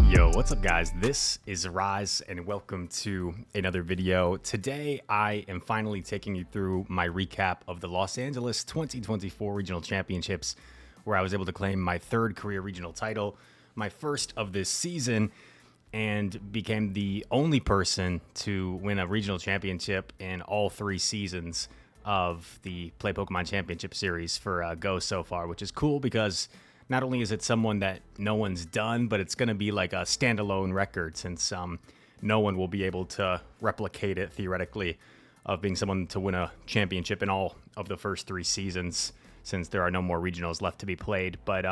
Yo, what's up guys? This is Rise and welcome to another video. Today I am finally taking you through my recap of the Los Angeles 2024 Regional Championships, where I was able to claim my third career regional title, my first of this season, and became the only person to win a regional championship in all 3 seasons of the Play Pokemon Championship series for Go so far, which is cool because not only is it someone that no one's done, but it's going to be like a standalone record since no one will be able to replicate it theoretically of being someone to win a championship in all of the first 3 seasons since there are no more regionals left to be played. But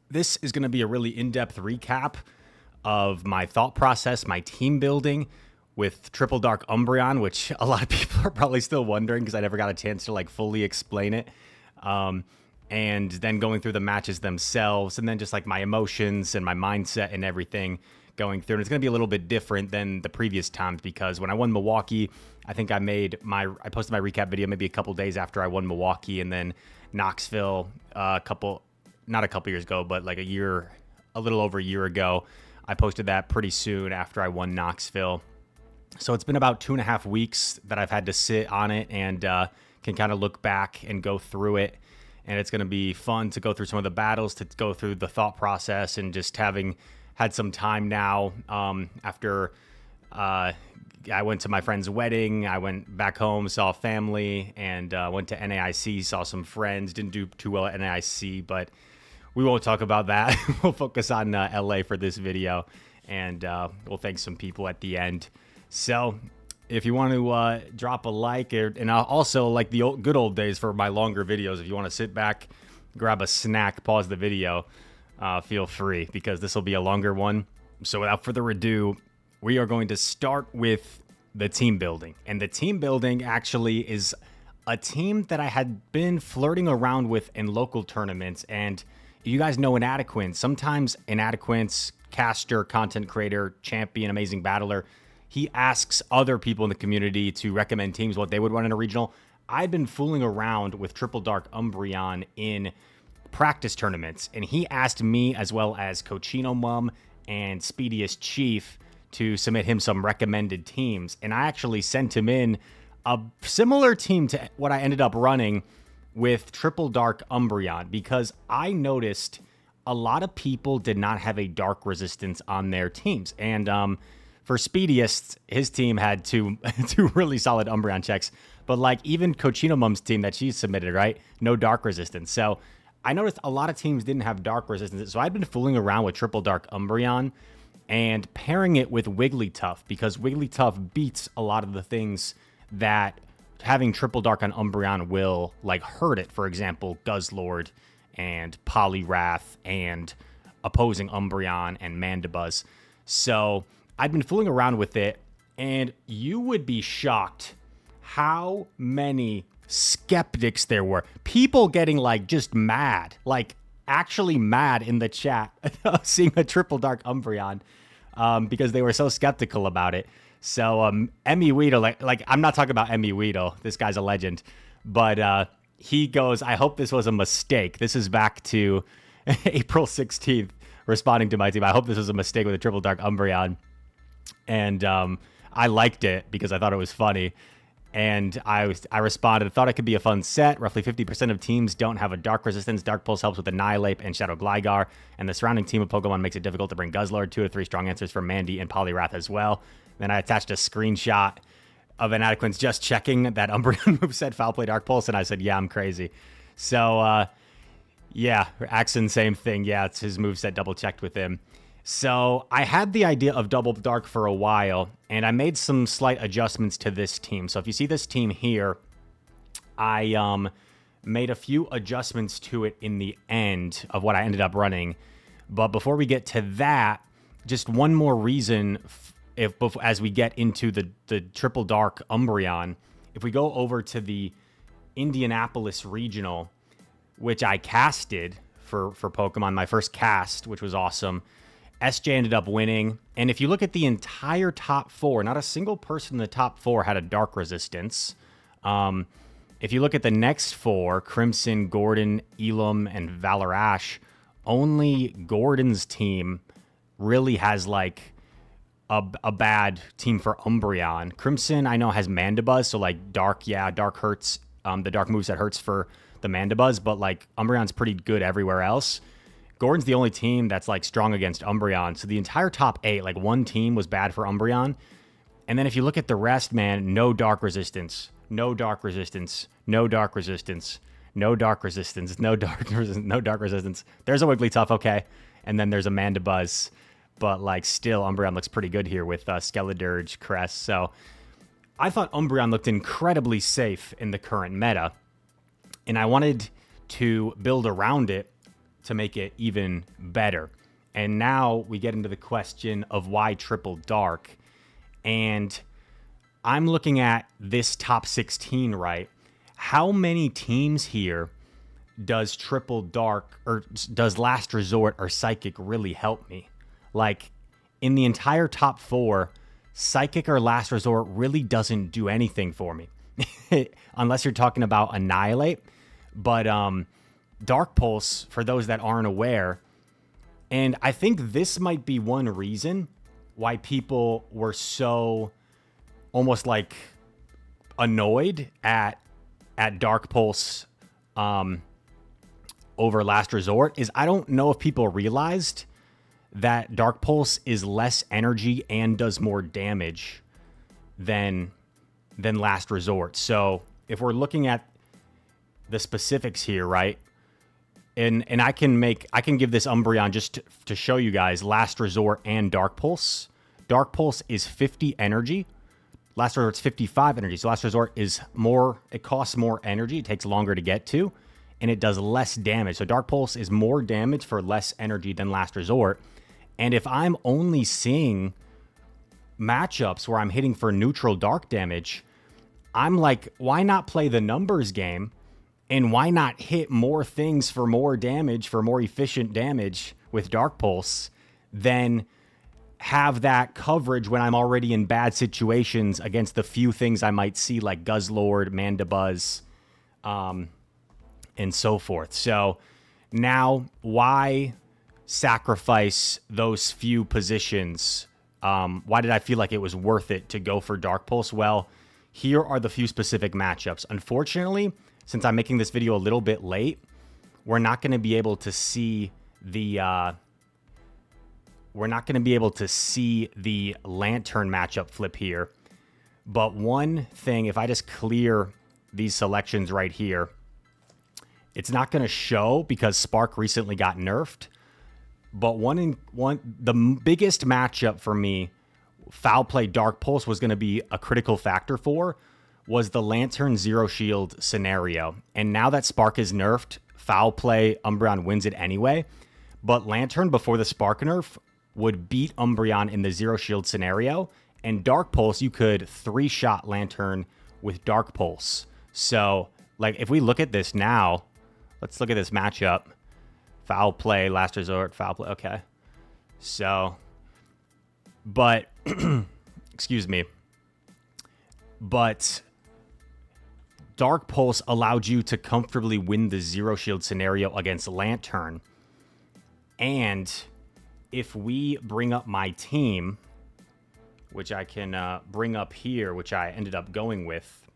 this is going to be a really in-depth recap of my thought process, my team building with Triple Dark Umbreon, which a lot of people are probably still wondering because I never got a chance to like fully explain it. And then going through the matches themselves, and then just like my emotions and my mindset and everything going through. And it's going to be a little bit different than the previous times because when I won Milwaukee, I think I posted my recap video maybe a couple days after I won Milwaukee, and then Knoxville not a couple years ago, but like a little over a year ago, I posted that pretty soon after I won Knoxville. So it's been about 2.5 weeks that I've had to sit on it and can kind of look back and go through it. And it's going to be fun to go through some of the battles, to go through the thought process, and just having had some time now after I went to my friend's wedding. I went back home, saw family, and went to NAIC, saw some friends. Didn't do too well at NAIC, but we won't talk about that. We'll focus on LA for this video, and we'll thank some people at the end. So if you want to drop a like, and also like the good old days for my longer videos, if you want to sit back, grab a snack, pause the video, feel free, because this will be a longer one. So without further ado, we are going to start with the team building. And the team building actually is a team that I had been flirting around with in local tournaments. And you guys know Inadequate. Sometimes Inadequate's caster, content creator, champion, amazing battler, he asks other people in the community to recommend teams, what they would run in a regional. I'd been fooling around with Triple Dark Umbreon in practice tournaments, and he asked me, as well as Cochino Mum and Speediest Chief, to submit him some recommended teams. And I actually sent him in a similar team to what I ended up running with Triple Dark Umbreon, because I noticed a lot of people did not have a dark resistance on their teams. And for Speediest, his team had two really solid Umbreon checks, but like even Cochino Mum's team that she submitted, right? No dark resistance. So I noticed a lot of teams didn't have dark resistance. So I'd been fooling around with Triple Dark Umbreon and pairing it with Wigglytuff, because Wigglytuff beats a lot of the things that having Triple Dark on Umbreon will like hurt it. For example, Guzzlord and Poliwrath and opposing Umbreon and Mandibuzz. So I've been fooling around with it, and you would be shocked how many skeptics there were. People getting like just mad, like actually mad in the chat seeing a Triple Dark Umbreon because they were so skeptical about it. So Emmy Weedle, like I'm not talking about Emmy Weedle. This guy's a legend. But he goes, I hope this was a mistake. This is back to April 16th responding to my team. I hope this was a mistake with a Triple Dark Umbreon. And I liked it because I thought it was funny. And I responded, thought it could be a fun set. Roughly 50% of teams don't have a dark resistance. Dark Pulse helps with Annihilate and Shadow Gligar. And the surrounding team of Pokemon makes it difficult to bring Guzzlord. 2 to 3 strong answers from Mandy and Poliwrath as well. Then I attached a screenshot of Inadequate's just checking that Umbreon moveset, Foul Play, Dark Pulse. And I said, yeah, I'm crazy. So, yeah, Axon, same thing. Yeah, it's his moveset double checked with him. So I had the idea of Double Dark for a while, and I made some slight adjustments to this team. So if you see this team here, I made a few adjustments to it in the end of what I ended up running. But before we get to that, just one more reason, as we get into the Triple Dark Umbreon, if we go over to the Indianapolis Regional, which I casted for Pokemon, my first cast, which was awesome, SJ ended up winning. And if you look at the entire top 4, not a single person in the top 4 had a dark resistance. If you look at the next 4, Crimson, Gordon, Elam, and Valor Ash, only Gordon's team really has like a bad team for Umbreon. Crimson, I know, has Mandibuzz, so like Dark, yeah, Dark hurts. The Dark moves that hurts for the Mandibuzz, but like Umbreon's pretty good everywhere else. Gordon's the only team that's like strong against Umbreon. So the entire top 8, like one team was bad for Umbreon. And then if you look at the rest, man, no Dark resistance, no Dark resistance, no Dark resistance, no Dark resistance, no Dark resistance, no Dark resistance. There's a Wigglytuff, okay. And then there's a Mandibuzz. But like still, Umbreon looks pretty good here with Skeledirge, Crest. So I thought Umbreon looked incredibly safe in the current meta. And I wanted to build around it to make it even better. And now we get into the question of why triple dark. And I'm looking at this top 16, right? How many teams here does triple dark or does last resort or psychic really help me? Like in the entire top 4, psychic or last resort really doesn't do anything for me. Unless you're talking about annihilate. But Dark Pulse, for those that aren't aware, and I think this might be one reason why people were so almost like annoyed at Dark Pulse over Last Resort, is I don't know if people realized that Dark Pulse is less energy and does more damage than Last Resort. So if we're looking at the specifics here, right? And I can give this Umbreon just to show you guys Last Resort and Dark Pulse. Dark Pulse is 50 energy. Last Resort's 55 energy. So Last Resort is more, it costs more energy. It takes longer to get to, and it does less damage. So Dark Pulse is more damage for less energy than Last Resort. And if I'm only seeing matchups where I'm hitting for neutral dark damage, I'm like, why not play the numbers game? And why not hit more things for more damage, for more efficient damage with Dark Pulse, than have that coverage when I'm already in bad situations against the few things I might see like Guzzlord, Mandibuzz, and so forth. So now why sacrifice those few positions? Why did I feel like it was worth it to go for Dark Pulse? Well, here are the few specific matchups. Unfortunately, since I'm making this video a little bit late, we're not going to be able to see the Lantern matchup flip here. But one thing, if I just clear these selections right here, it's not going to show because Spark recently got nerfed. But the biggest matchup for me, Foul Play Dark Pulse, was going to be a critical factor for, was the Lantern Zero Shield scenario. And now that Spark is nerfed, Foul Play, Umbreon wins it anyway. But Lantern before the Spark nerf would beat Umbreon in the Zero Shield scenario. And Dark Pulse, you could 3-shot Lantern with Dark Pulse. So, like, if we look at this now, let's look at this matchup. Foul Play, Last Resort, Foul Play, okay. So, but, excuse me. But Dark Pulse allowed you to comfortably win the Zero Shield scenario against Lantern. And if we bring up my team, which I can bring up here, which I ended up going with.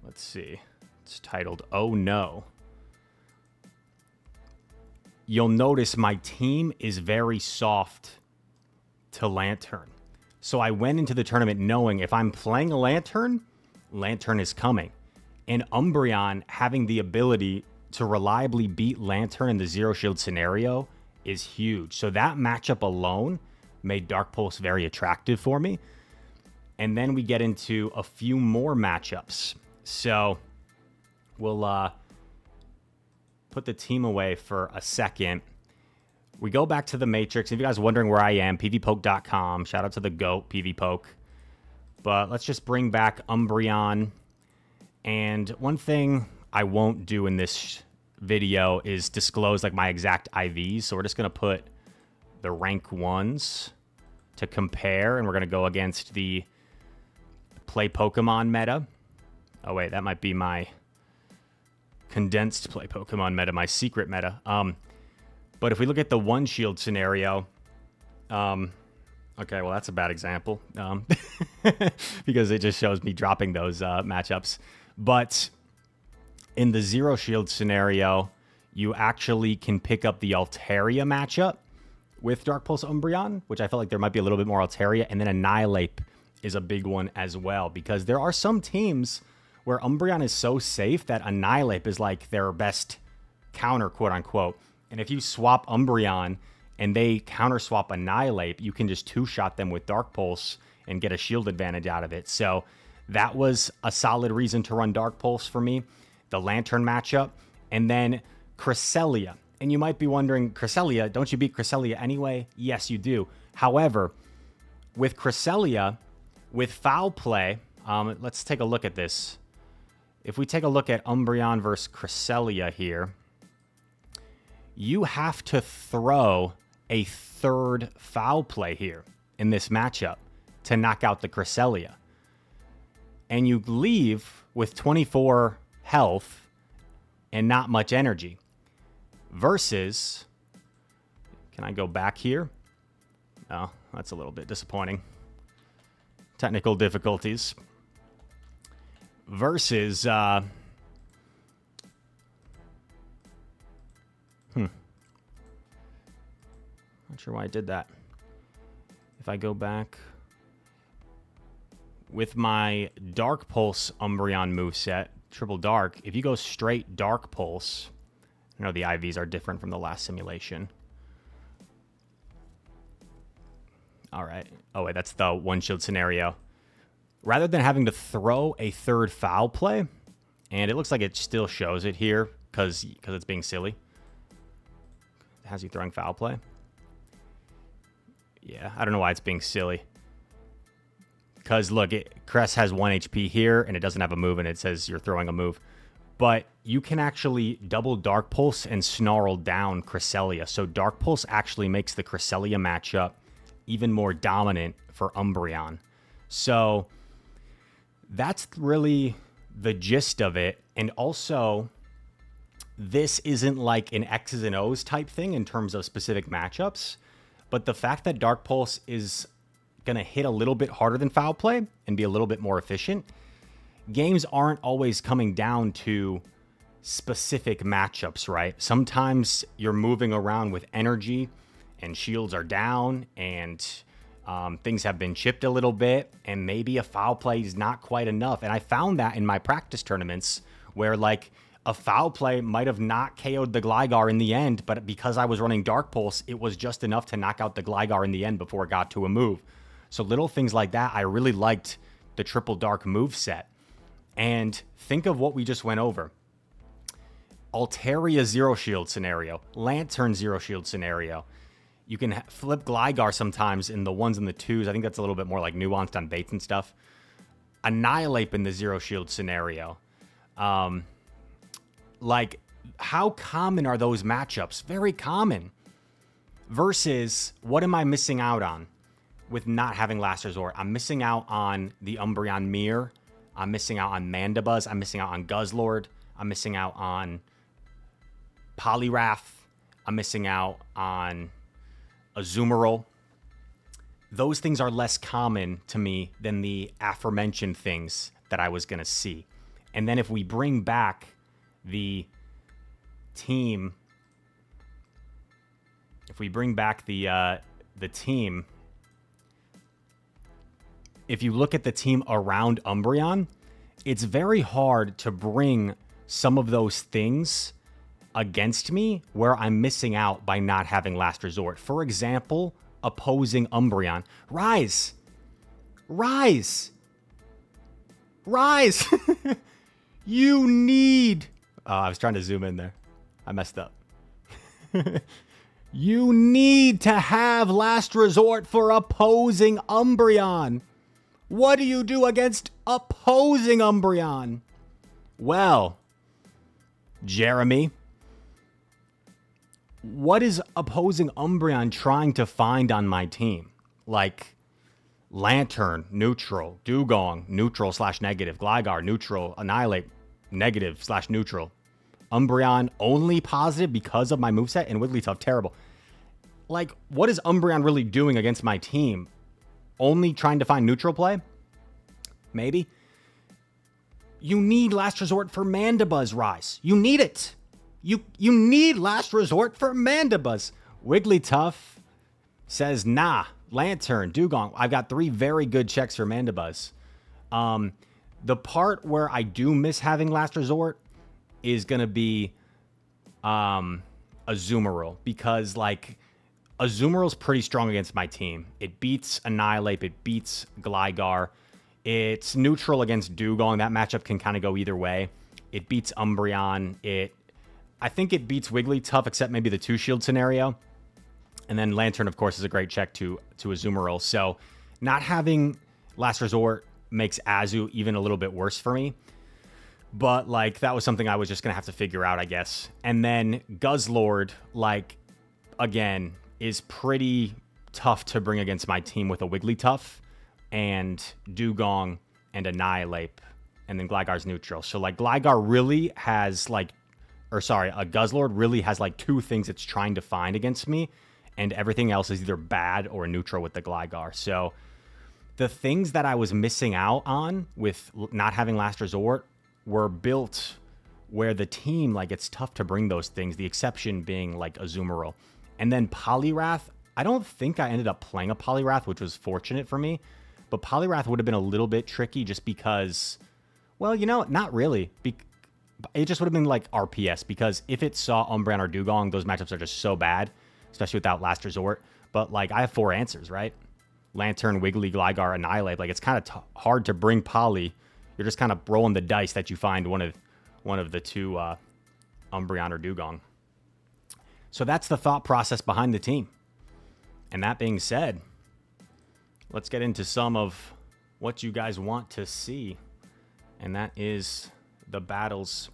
Let's see. It's titled, Oh No. You'll notice my team is very soft to Lantern. So I went into the tournament knowing if I'm playing a Lantern, Lantern is coming. And Umbreon having the ability to reliably beat Lantern in the Zero Shield scenario is huge. So that matchup alone made Dark Pulse very attractive for me. And then we get into a few more matchups. So we'll put the team away for a second. We go back to the Matrix. If you guys are wondering where I am, pvpoke.com. Shout out to the GOAT, PvPoke. But let's just bring back Umbreon. And one thing I won't do in this video is disclose like my exact IVs. So we're just going to put the rank 1s to compare. And we're going to go against the Play Pokemon meta. Oh, wait, that might be my condensed Play Pokemon meta, my secret meta. But if we look at the one shield scenario, okay, well, that's a bad example because it just shows me dropping those matchups. But in the zero shield scenario, you actually can pick up the Altaria matchup with Dark Pulse Umbreon, which I felt like there might be a little bit more Altaria, and then Annihilate is a big one as well, because there are some teams where Umbreon is so safe that Annihilate is like their best counter, quote unquote. And if you swap Umbreon and they counter swap Annihilate, you can just two-shot them with Dark Pulse and get a shield advantage out of it. So that was a solid reason to run Dark Pulse for me. The Lantern matchup, and then Cresselia. And you might be wondering, Cresselia, don't you beat Cresselia anyway? Yes, you do. However, with Cresselia, with foul play, let's take a look at this. If we take a look at Umbreon versus Cresselia here, you have to throw a third foul play here in this matchup to knock out the Cresselia. And you leave with 24 health and not much energy. Versus, can I go back here? Oh, that's a little bit disappointing. Technical difficulties. Versus, not sure why I did that. If I go back with my Dark Pulse Umbreon moveset, Triple Dark, if you go straight Dark Pulse, I know the IVs are different from the last simulation. All right. Oh, wait, that's the one shield scenario. Rather than having to throw a third foul play, and it looks like it still shows it here because it's being silly. It has you throwing foul play. Yeah, I don't know why it's being silly. Because, look, Cress has 1 HP here, and it doesn't have a move, and it says you're throwing a move. But you can actually double Dark Pulse and Snarl down Cresselia. So Dark Pulse actually makes the Cresselia matchup even more dominant for Umbreon. So that's really the gist of it. And also, this isn't like an X's and O's type thing in terms of specific matchups. But the fact that Dark Pulse is going to hit a little bit harder than foul play and be a little bit more efficient, games aren't always coming down to specific matchups, right? Sometimes you're moving around with energy and shields are down and things have been chipped a little bit and maybe a foul play is not quite enough. And I found that in my practice tournaments where like a foul play might have not KO'd the Gligar in the end, but because I was running Dark Pulse, it was just enough to knock out the Gligar in the end before it got to a move. So little things like that, I really liked the Triple Dark moveset. And think of what we just went over. Altaria zero shield scenario. Lantern zero shield scenario. You can flip Gligar sometimes in the 1s and the 2s. I think that's a little bit more like nuanced on baits and stuff. Annihilate in the zero shield scenario. Like, how common are those matchups? Very common. Versus, what am I missing out on with not having Last Resort? I'm missing out on the Umbreon Mirror. I'm missing out on Mandibuzz. I'm missing out on Guzzlord. I'm missing out on Poliwrath. I'm missing out on Azumarill. Those things are less common to me than the aforementioned things that I was going to see. And then if we bring back the team, if you look at the team around Umbreon, it's very hard to bring some of those things against me where I'm missing out by not having Last Resort. For example, opposing Umbreon. Rise! Rise! Rise! You need... Oh, I was trying to zoom in there. I messed up. You need to have Last Resort for opposing Umbreon. What do you do against opposing Umbreon? Well, Jeremy, what is opposing Umbreon trying to find on my team? Like Lantern, neutral. Dugong, neutral /negative. Gligar, neutral. Annihilate, negative /neutral. Umbreon only positive because of my moveset, and Wigglytuff terrible. Like, what is Umbreon really doing against my team? Only trying to find neutral play? Maybe. You need Last Resort for Mandibuzz, Rise. You need it. You need Last Resort for Mandibuzz. Wigglytuff says, nah. Lantern, Dugong. I've got 3 very good checks for Mandibuzz. The part where I do miss having Last Resort is going to be Azumarill. Because, like, Azumarill's pretty strong against my team. It beats Annihilate. It beats Gligar. It's neutral against Dugong. That matchup can kind of go either way. It beats Umbreon. I think it beats Wigglytuff, except maybe the 2-shield scenario. And then Lantern, of course, is a great check to Azumarill. So not having Last Resort makes Azu even a little bit worse for me. But, like, that was something I was just going to have to figure out, I guess. And then Guzzlord, like, again, is pretty tough to bring against my team with a Wigglytuff and Dugong and Annihilate. And then Gligar's neutral. So, like, Gligar really has, like, Guzzlord really has, like, 2 things it's trying to find against me. And everything else is either bad or neutral with the Gligar. So the things that I was missing out on with not having Last Resort were built where the team, like, it's tough to bring those things. The exception being, like, Azumarill. And then Poliwrath, I don't think I ended up playing a Poliwrath, which was fortunate for me. But Poliwrath would have been a little bit tricky just because, well, you know, not really. It just would have been, like, RPS. Because if it saw Umbreon or Dugong, those matchups are just so bad. Especially without Last Resort. But, like, I have 4 answers, right? Lantern, Wiggly, Gligar, Annihilate. Like, it's kind of hard to bring Poly. You're just kind of rolling the dice that you find one of the 2 Umbreon or Dugong. So that's the thought process behind the team. And that being said, let's get into some of what you guys want to see. And that is the battles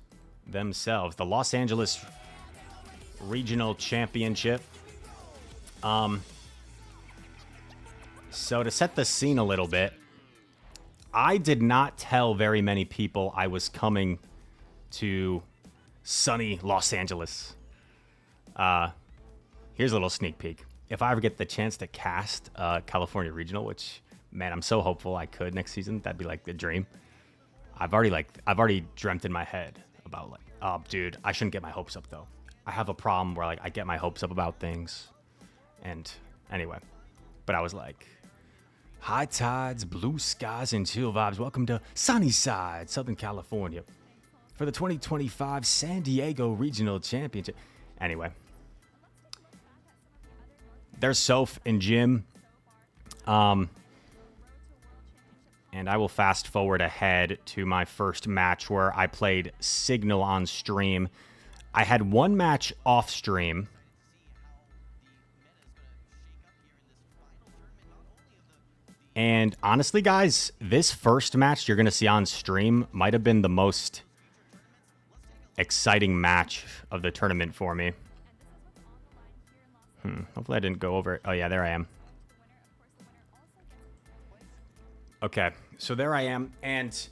themselves. The Los Angeles Regional Championship. So to set the scene a little bit, I did not tell very many people I was coming to sunny Los Angeles. Here's a little sneak peek. If I ever get the chance to cast California Regional, which, man, I'm so hopeful I could next season. That'd be like the dream. I've already dreamt in my head about, like, oh, dude, I shouldn't get my hopes up though. I have a problem where, like, I get my hopes up about things. And anyway, but I was like, high tides, blue skies, and chill vibes. Welcome to Sunnyside, Southern California for the 2025 San Diego Regional Championship. Anyway, there's Soph and Jim. And I will fast forward ahead to my first match where I played Sygnale on stream. I had 1 match off stream. And honestly, guys, this first match you're going to see on stream might have been the most exciting match of the tournament for me. Hopefully I didn't go over it. Oh, yeah, there I am. Okay, so there I am. And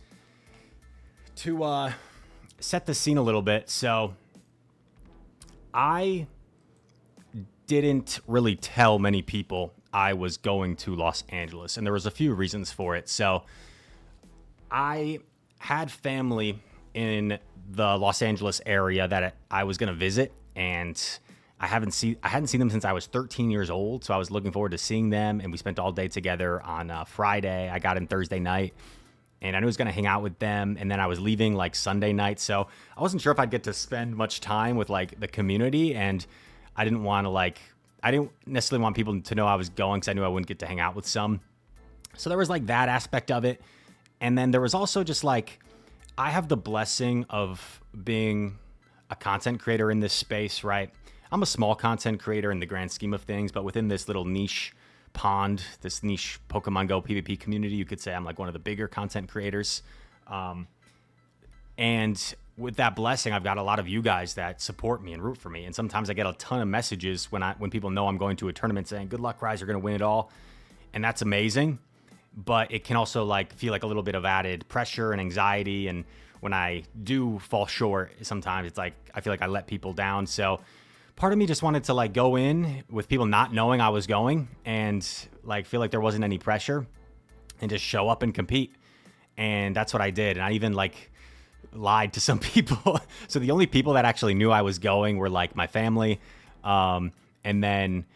to set the scene a little bit, so I didn't really tell many people I was going to Los Angeles, and there was a few reasons for it. So I had family in the Los Angeles area that I was going to visit, and I hadn't seen them since I was 13 years old. So I was looking forward to seeing them, and we spent all day together on Friday. I got in Thursday night, and I knew I was going to hang out with them, and then I was leaving like Sunday night. So I wasn't sure if I'd get to spend much time with, like, the community, and I didn't want to, like, I didn't necessarily want people to know I was going because I knew I wouldn't get to hang out with some. So there was, like, that aspect of it. And then there was also just, like, I have the blessing of being a content creator in this space, right? I'm a small content creator in the grand scheme of things, but within this little niche pond, this niche Pokemon Go PvP community, you could say I'm, like, one of the bigger content creators. And with that blessing, I've got a lot of you guys that support me and root for me. And sometimes I get a ton of messages when people know I'm going to a tournament saying, good luck, Rise, you're going to win it all. And that's amazing. But it can also, like, feel like a little bit of added pressure and anxiety. And when I do fall short, sometimes it's like I feel like I let people down. So part of me just wanted to like go in with people not knowing I was going and like feel like there wasn't any pressure and just show up and compete. And that's what I did. And I even like lied to some people. So the only people that actually knew I was going were like my family. And then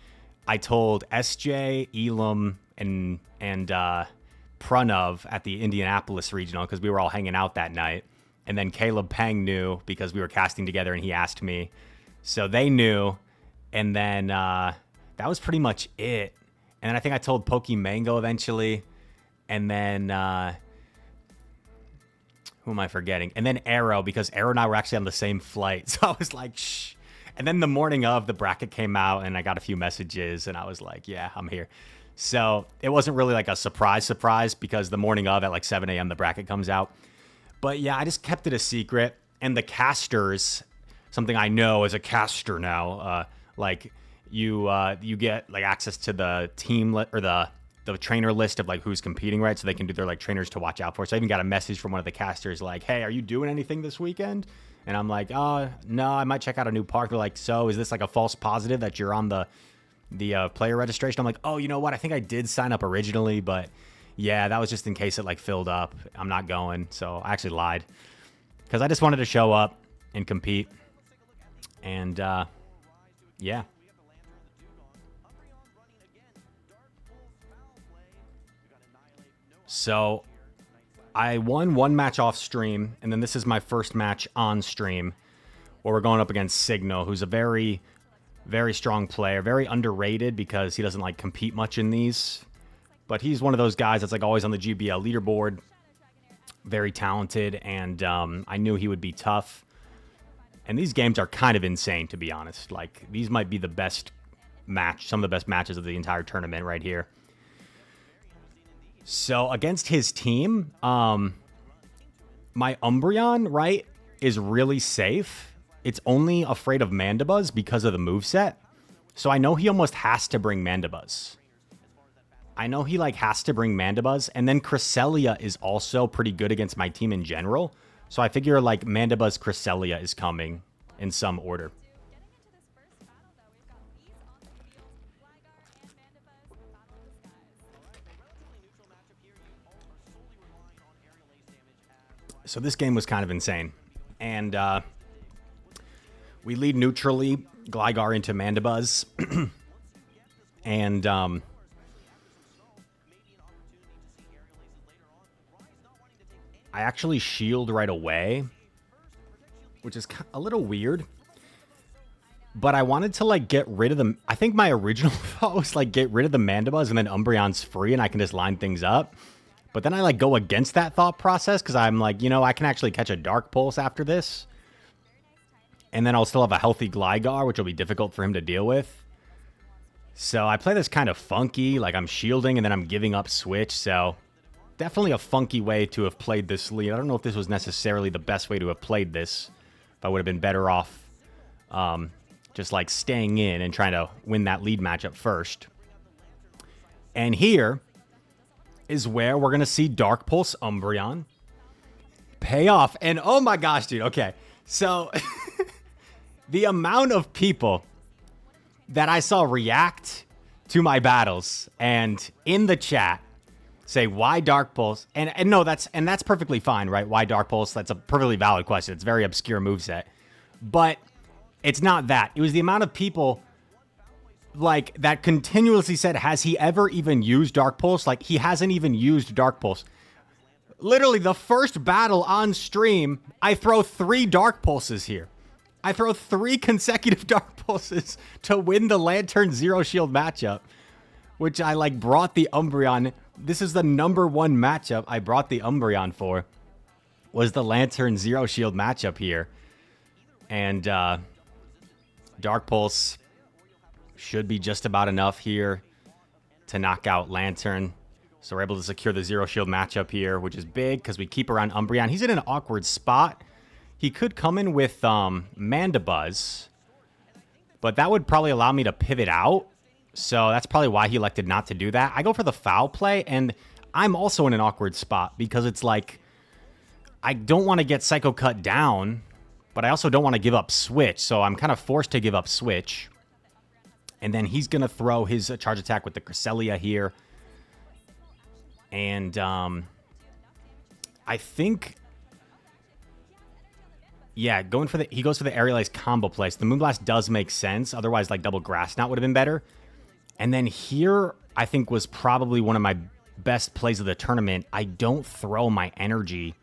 I told SJ, Elam, and Pranav at the Indianapolis regional because we were all hanging out that night. And then Caleb Peng knew because we were casting together and he asked me. So they knew. And then that was pretty much it. And then I think I told Pokey Mango eventually. And then who am I forgetting? And then Arrow, because Arrow and I were actually on the same flight. So I was like, shh. And then the morning of, the bracket came out and I got a few messages and I was like, yeah, I'm here. So it wasn't really like a surprise because the morning of at like 7 a.m. the bracket comes out. But yeah, I just kept it a secret. And the casters, something I know as a caster now, like you get like access to the team or the trainer list of like who's competing, right? So they can do their like trainers to watch out for. So I even got a message from one of the casters like, hey, are you doing anything this weekend? And I'm like, oh, no, I might check out a new park. They're like, so is this like a false positive that you're on the player registration? I'm like, oh, you know what? I think I did sign up originally, but yeah, that was just in case it like filled up. I'm not going. So I actually lied because I just wanted to show up and compete. And yeah. So I won one match off stream, and then this is my first match on stream where we're going up against Sygnale, who's a very, very strong player, very underrated because he doesn't like compete much in these. But he's one of those guys that's like always on the GBL leaderboard, very talented, and I knew he would be tough. And these games are kind of insane, to be honest. Like, these might be the best match, some of the best matches of the entire tournament right here. So against his team, my Umbreon, right, is really safe. It's only afraid of Mandibuzz because of the moveset. So I know he almost has to bring Mandibuzz. I know he like has to bring Mandibuzz. And then Cresselia is also pretty good against my team in general. So I figure like Mandibuzz Cresselia is coming in some order. So this game was kind of insane. And we lead neutrally, Gligar into Mandibuzz. And I actually shield right away, which is a little weird. But I wanted to like get rid of them. I think my original thought was like get rid of the Mandibuzz and then Umbreon's free and I can just line things up. But then I like go against that thought process because I'm like, you know, I can actually catch a Dark Pulse after this. And then I'll still have a healthy Gligar, which will be difficult for him to deal with. So I play this kind of funky, like I'm shielding and then I'm giving up switch. So definitely a funky way to have played this lead. I don't know if this was necessarily the best way to have played this. If I would have been better off just like staying in and trying to win that lead matchup first. And here is where we're going to see Dark Pulse Umbreon pay off. And oh my gosh, dude. Okay. So the amount of people that I saw react to my battles and in the chat say, why Dark Pulse? And no, that's perfectly fine, right? Why Dark Pulse? That's a perfectly valid question. It's a very obscure moveset. But it's not that. It was the amount of people like that continuously said, has he ever even used Dark Pulse? Like, he hasn't even used Dark Pulse. Literally, the first battle on stream, I throw 3 Dark Pulses here. I throw 3 consecutive Dark Pulses to win the Lantern Zero Shield matchup, which I, like, brought the Umbreon. This is the #1 matchup I brought the Umbreon for, was the Lantern Zero Shield matchup here. And Dark Pulse should be just about enough here to knock out Lantern. So we're able to secure the Zero Shield matchup here, which is big because we keep around Umbreon. He's in an awkward spot. He could come in with Mandibuzz, but that would probably allow me to pivot out. So that's probably why he elected not to do that. I go for the foul play, and I'm also in an awkward spot because it's like, I don't want to get Psycho Cut down, but I also don't want to give up Switch. So I'm kind of forced to give up Switch. And then he's going to throw his charge attack with the Cresselia here. And I think... Yeah, he goes for the Aerialize combo play. So the Moonblast does make sense. Otherwise, like, double Grass Knot would have been better. And then here, I think, was probably one of my best plays of the tournament. I don't throw my energy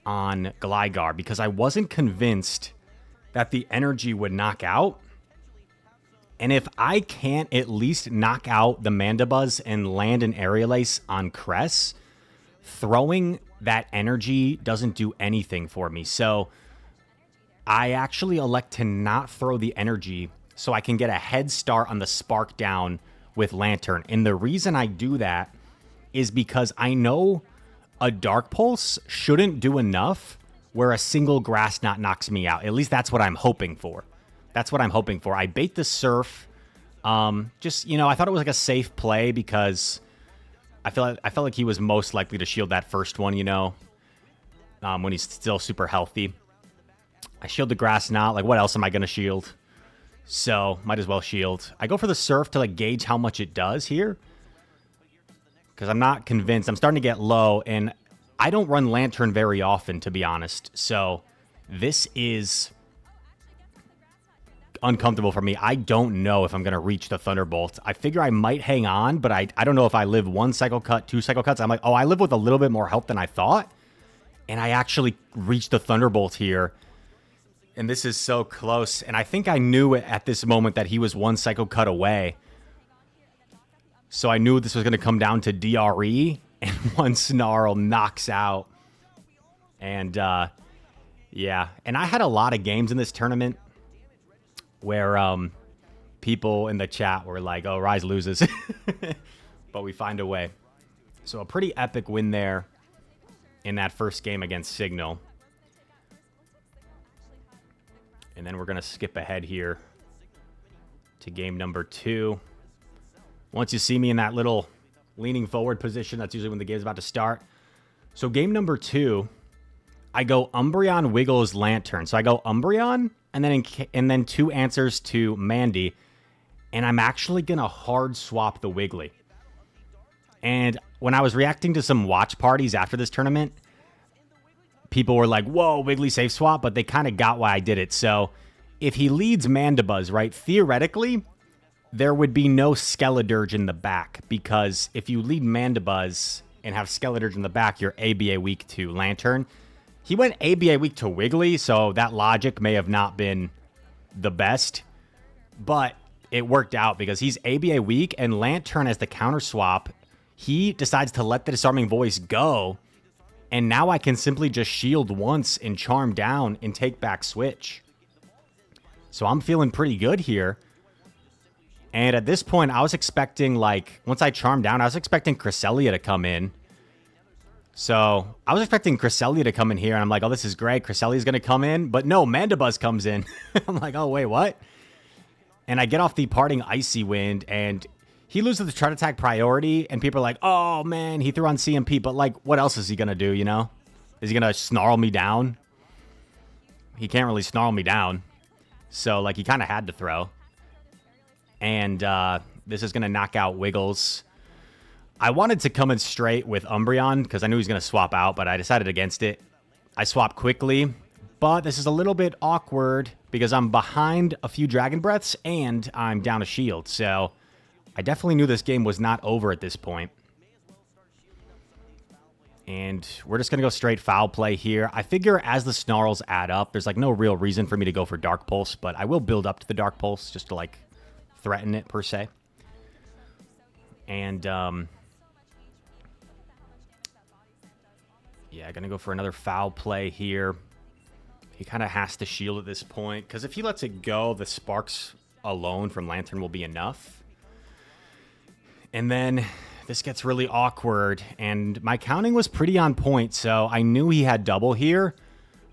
on Gligar because I wasn't convinced that the energy would knock out. And if I can't at least knock out the Mandibuzz and land an Aerialize on Cress, throwing that energy doesn't do anything for me. So I actually elect to not throw the energy so I can get a head start on the Spark down with Lantern. And the reason I do that is because I know a Dark Pulse shouldn't do enough where a single Grass Knot knocks me out. At least that's what I'm hoping for. That's what I'm hoping for. I bait the Surf. Just, you know, I thought it was like a safe play because I felt like he was most likely to shield that first one, you know, when he's still super healthy. I shield the Grass Knot. Like, what else am I going to shield? So, might as well shield. I go for the Surf to, like, gauge how much it does here. Because I'm not convinced. I'm starting to get low, and I don't run Lantern very often, to be honest. So, this is uncomfortable for me. I don't know if I'm going to reach the Thunderbolt. I figure I might hang on, but I don't know if I live one Cycle Cut, two Cycle Cuts. I'm like, oh, I live with a little bit more health than I thought. And I actually reached the Thunderbolt here. And this is so close. And I think I knew at this moment that he was one Cycle Cut away. So I knew this was going to come down to DRE. And one Snarl knocks out. And, yeah. And I had a lot of games in this tournament where people in the chat were like, oh, Rise loses. But we find a way. So a pretty epic win there in that first game against Sygnale. And then we're going to skip ahead here to game number 2. Once you see me in that little leaning forward position, that's usually when the game's about to start. So game number 2, I go Umbreon, Wiggles, Lantern. So I go Umbreon, and then 2 answers to Mandy. And I'm actually going to hard swap the Wiggly. And when I was reacting to some watch parties after this tournament, people were like, whoa, Wiggly safe swap, but they kind of got why I did it. So if he leads Mandibuzz, right, theoretically, there would be no Skeledirge in the back, because if you lead Mandibuzz and have Skeledirge in the back, you're ABA weak to Lantern. He went ABA weak to Wiggly, so that logic may have not been the best, but it worked out because he's ABA weak, and Lantern as the counter swap, he decides to let the Disarming Voice go. And now I can simply just shield once and charm down and take back Switch. So I'm feeling pretty good here. And at this point, I was expecting, like, once I charm down, I was expecting Cresselia to come in. So I was expecting Cresselia to come in here. And I'm like, oh, this is great. Cresselia's going to come in. But no, Mandibuzz comes in. I'm like, oh, wait, what? And I get off the Parting Icy Wind, and he loses the Chart Attack priority, and people are like, oh, man, he threw on CMP. But, like, what else is he going to do, you know? Is he going to snarl me down? He can't really snarl me down. So, like, he kind of had to throw. And this is going to knock out Wiggles. I wanted to come in straight with Umbreon because I knew he was going to swap out, but I decided against it. I swapped quickly, but this is a little bit awkward because I'm behind a few Dragon Breaths and I'm down a shield. So I definitely knew this game was not over at this point. And we're just going to go straight foul play here. I figure as the Snarls add up, there's like no real reason for me to go for Dark Pulse, but I will build up to the Dark Pulse just to like threaten it per se. And yeah, going to go for another foul play here. He kind of has to shield at this point because if he lets it go, the Sparks alone from Lantern will be enough. And then this gets really awkward, and my counting was pretty on point, so I knew he had double here,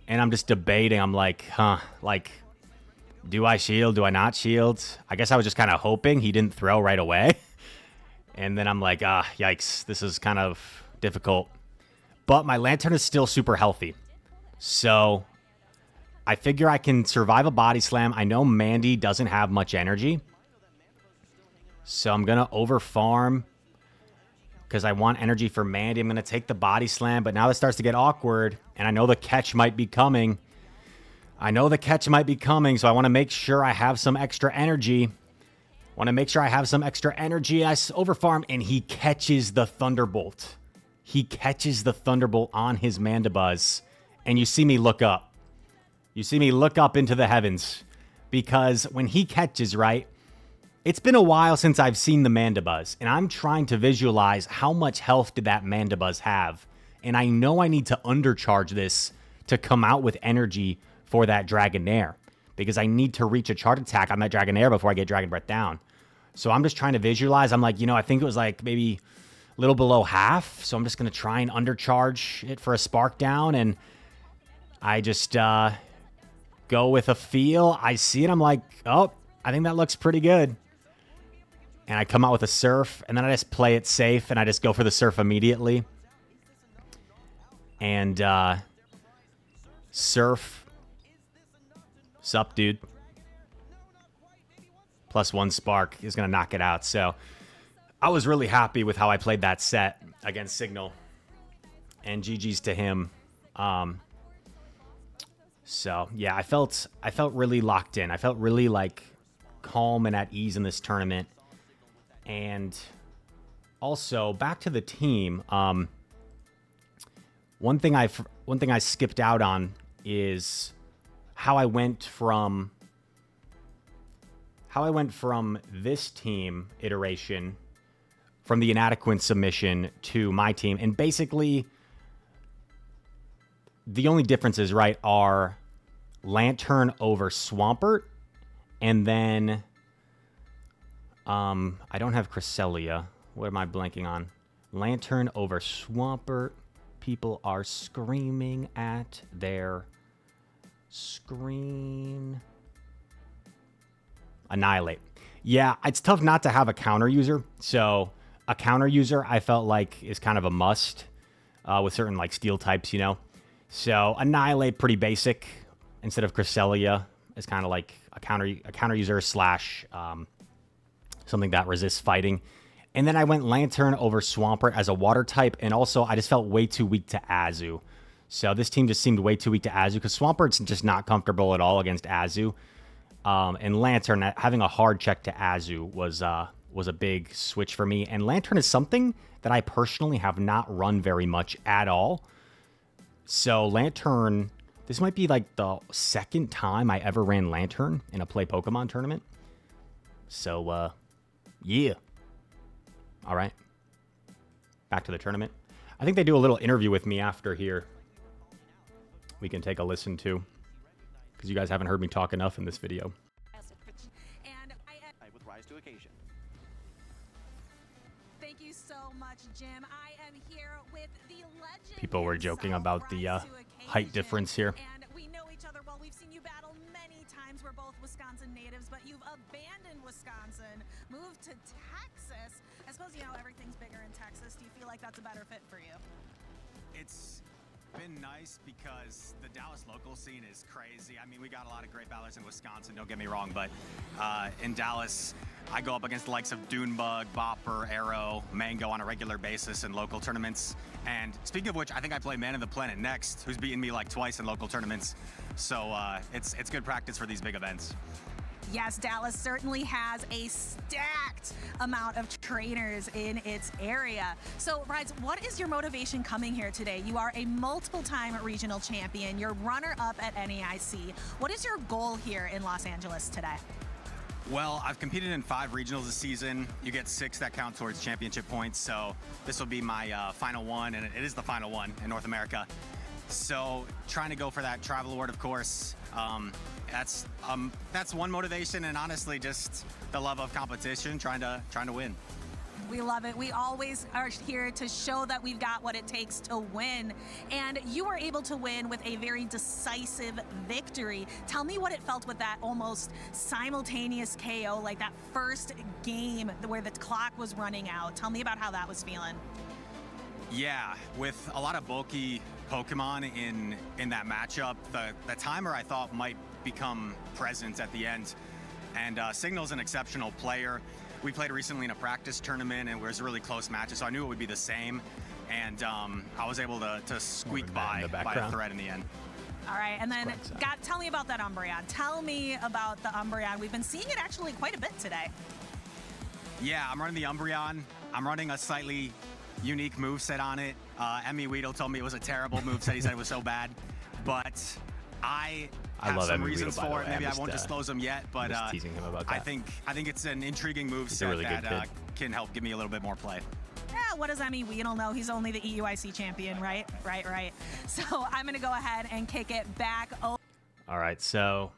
and I'm just debating. I'm like, like, do I shield? Do I not shield? I guess I was just kind of hoping he didn't throw right away. And then I'm like, yikes, this is kind of difficult. but my Lantern is still super healthy. So I figure I can survive a body slam. I know Mandy doesn't have much energy. So I'm going to overfarm because I want energy for Mandy. I'm going to take the body slam, but now it starts to get awkward, and I know the catch might be coming. So I want to make sure I have some extra energy. I overfarm, and he catches the Thunderbolt. He catches the Thunderbolt on his Mandibuzz, and you see me look up. You see me look up into the heavens, because when he catches, right, it's been a while since I've seen the Mandibuzz, and I'm trying to visualize how much health did that Mandibuzz have, and I know I need to undercharge this to come out with energy for that Dragonair, because I need to reach a charge attack on that Dragonair before I get Dragon Breath down. So I'm just trying to visualize. I'm like, I think it was like maybe a little below half, so I'm just going to try and undercharge it for a Spark down, and I just go with a feel. I see it. I'm like, oh, I think that looks pretty good. And I come out with a Surf, and then I just play it safe, and I just go for the Surf immediately. And Surf. Sup, dude? +1 Spark is going to knock it out. So I was really happy with how I played that set against Sygnale. And GG's to him. So, yeah, I felt really locked in. I felt really, like, calm and at ease in this tournament. And also, back to the team, one thing I skipped out on is how I went from this team iteration, from the inadequate submission to my team. And basically, the only differences, right, are Lantern over Swampert, and then I don't have Cresselia. What am I blanking on? Lantern over Swampert. People are screaming at their screen. Annihilate. Yeah, it's tough not to have a counter user. So a counter user I felt like is kind of a must with certain like steel types, So Annihilate, pretty basic. Instead of Cresselia, is kind of like a counter user / something that resists fighting. And then I went Lantern over Swampert as a water type, and also I just felt way too weak to Azu. So this team just seemed way too weak to Azu, because Swampert's just not comfortable at all against Azu. And Lantern, having a hard check to Azu was a big switch for me. And Lantern is something that I personally have not run very much at all. So Lantern, this might be like the second time I ever ran Lantern in a Play Pokemon tournament. So, yeah. All right. Back to the tournament. I think they do a little interview with me after here. We can take a listen to, because you guys haven't heard me talk enough in this video. With Rise to Occasion. Thank you so much, Jim. I am here with the legend. People were joking about the height difference here. And we know each other well. We've seen you battle many times. We're both Wisconsin natives, but you've abandoned Wisconsin, moved to Texas. I suppose, everything's bigger in Texas. Do you feel like that's a better fit for you? It's been nice because the Dallas local scene is crazy. I mean, we got a lot of great battlers in Wisconsin, don't get me wrong, but in Dallas, I go up against the likes of Dunebug, Bopper, Arrow, Mango on a regular basis in local tournaments. And speaking of which, I think I play Man of the Planet next, who's beaten me like twice in local tournaments. So it's good practice for these big events. Yes, Dallas certainly has a stacked amount of trainers in its area. So, Rides, what is your motivation coming here today? You are a multiple-time regional champion. You're runner-up at NAIC. What is your goal here in Los Angeles today? Well, I've competed in 5 regionals this season. You get 6 that count towards championship points. So this will be my final one, and it is the final one in North America. So trying to go for that travel award, of course. That's one motivation, and honestly, just the love of competition, trying to win. We love it. We always are here to show that we've got what it takes to win. And you were able to win with a very decisive victory. Tell me what it felt with that almost simultaneous KO, like that first game where the clock was running out. Tell me about how that was feeling. Yeah, with a lot of bulky Pokemon in that matchup, the timer I thought might become present at the end. And Sygnale's an exceptional player. We played recently in a practice tournament, and it was a really close matches, so I knew it would be the same. And I was able to squeak by a thread in the end. All right, and then tell me about that Umbreon. Tell me about the Umbreon. We've been seeing it actually quite a bit today. Yeah, I'm running the Umbreon. I'm running a slightly unique moveset on it. Emmy Weedle told me it was a terrible moveset. He said it was so bad. But I have some reasons for it. Maybe I won't disclose them yet, but teasing him about that. I think it's an intriguing moveset really that can help give me a little bit more play. Yeah, what does Emmy Weedle know? He's only the EUIC champion, right? Right. So I'm going to go ahead and kick it back. All right, so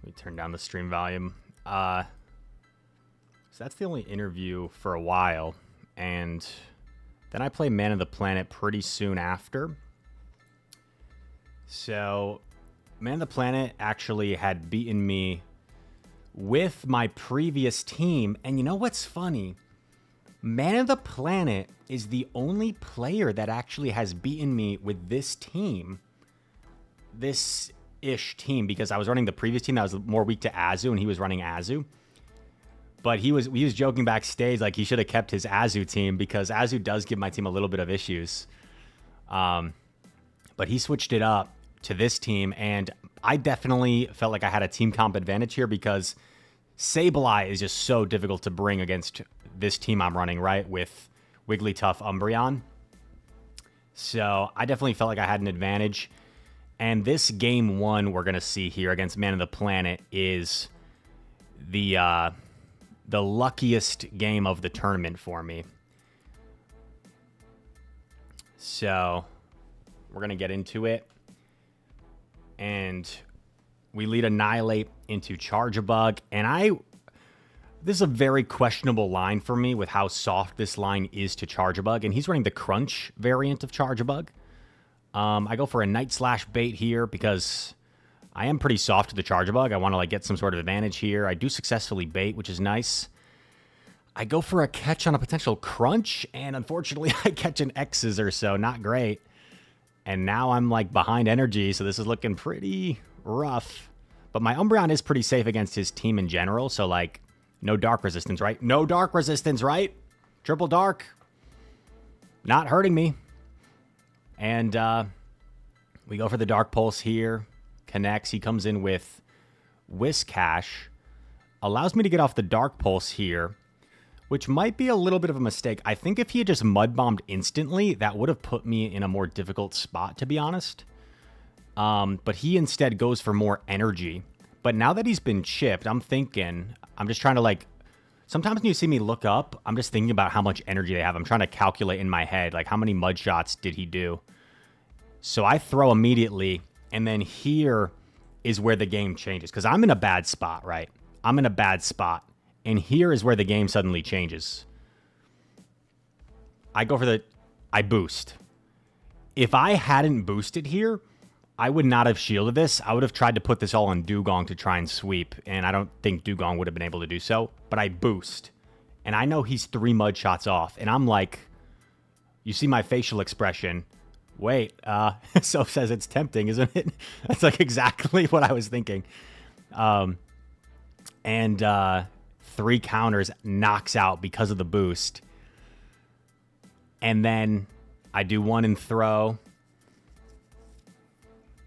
let me turn down the stream volume. So that's the only interview for a while, and then I play Man of the Planet pretty soon after. So Man of the Planet actually had beaten me with my previous team, and you know what's funny? Man of the Planet is the only player that actually has beaten me with this team, this-ish team, because I was running the previous team that was more weak to Azu, and he was running Azu. But he was joking backstage like he should have kept his Azu team because Azu does give my team a little bit of issues. But he switched it up to this team, and I definitely felt like I had a team comp advantage here because Sableye is just so difficult to bring against this team I'm running, right, with Wigglytuff Umbreon. So I definitely felt like I had an advantage. And this game one we're going to see here against Man of the Planet is the luckiest game of the tournament for me. So we're going to get into it. And we lead Annihilate into Charge-a-Bug. And this is a very questionable line for me with how soft this line is to Charge-a-Bug. And he's running the Crunch variant of Charge-a-Bug. I go for a Night Slash bait here because I am pretty soft to the Charge-a-Bug. I want to get some sort of advantage here. I do successfully bait, which is nice. I go for a catch on a potential Crunch, and unfortunately I catch an X's or so. Not great. And now I'm behind energy, so this is looking pretty rough. But my Umbreon is pretty safe against his team in general, so no dark resistance, right? No dark resistance, right? Triple dark. Not hurting me. And we go for the Dark Pulse here. Connects. He comes in with Whiscash. Allows me to get off the Dark Pulse here, which might be a little bit of a mistake. I think if he had just Mud Bombed instantly, that would have put me in a more difficult spot, to be honest. But he instead goes for more energy. But now that he's been chipped, I'm just trying to sometimes when you see me look up, I'm just thinking about how much energy they have. I'm trying to calculate in my head, how many mud shots did he do? So I throw immediately, and then here is where the game changes. Because I'm in a bad spot, right? I'm in a bad spot. And here is where the game suddenly changes. I boost. If I hadn't boosted here, I would not have shielded this. I would have tried to put this all on Dugong to try and sweep, and I don't think Dugong would have been able to do so, but I boost. And I know he's 3 mud shots off, and I'm you see my facial expression. Wait, so says it's tempting, isn't it? That's exactly what I was thinking. And 3 counters knocks out because of the boost. And then I do 1 and throw.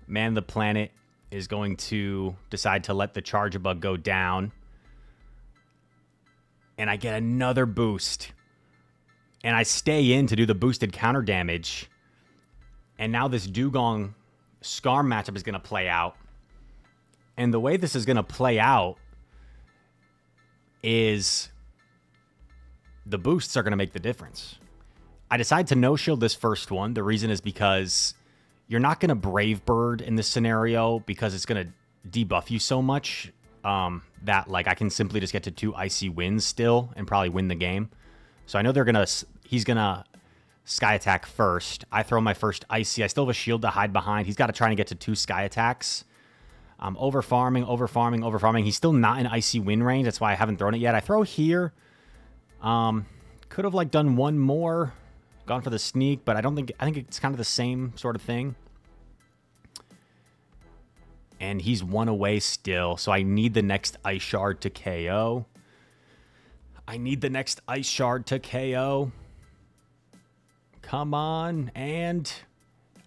Man of the Planet is going to decide to let the Charge-a-Bug go down. And I get another boost. And I stay in to do the boosted counter damage. And now this Dugong Scar matchup is going to play out. And the way this is going to play out is the boosts are going to make the difference. I decide to no-shield this first one. The reason is because you're not going to Brave Bird in this scenario because it's going to debuff you so much that I can simply just get to 2 Icy Winds still and probably win the game. So I know he's going to Sky Attack first. I throw my first Icy. I still have a shield to hide behind. He's got to try and get to 2 Sky Attacks. I'm overfarming. He's still not in Icy Wind range. That's why I haven't thrown it yet. I throw here. Could have done 1 more gone for the sneak, but I think it's kind of the same sort of thing. And he's one away still, so I need the next Ice Shard to KO. I need the next Ice Shard to KO. Come on, and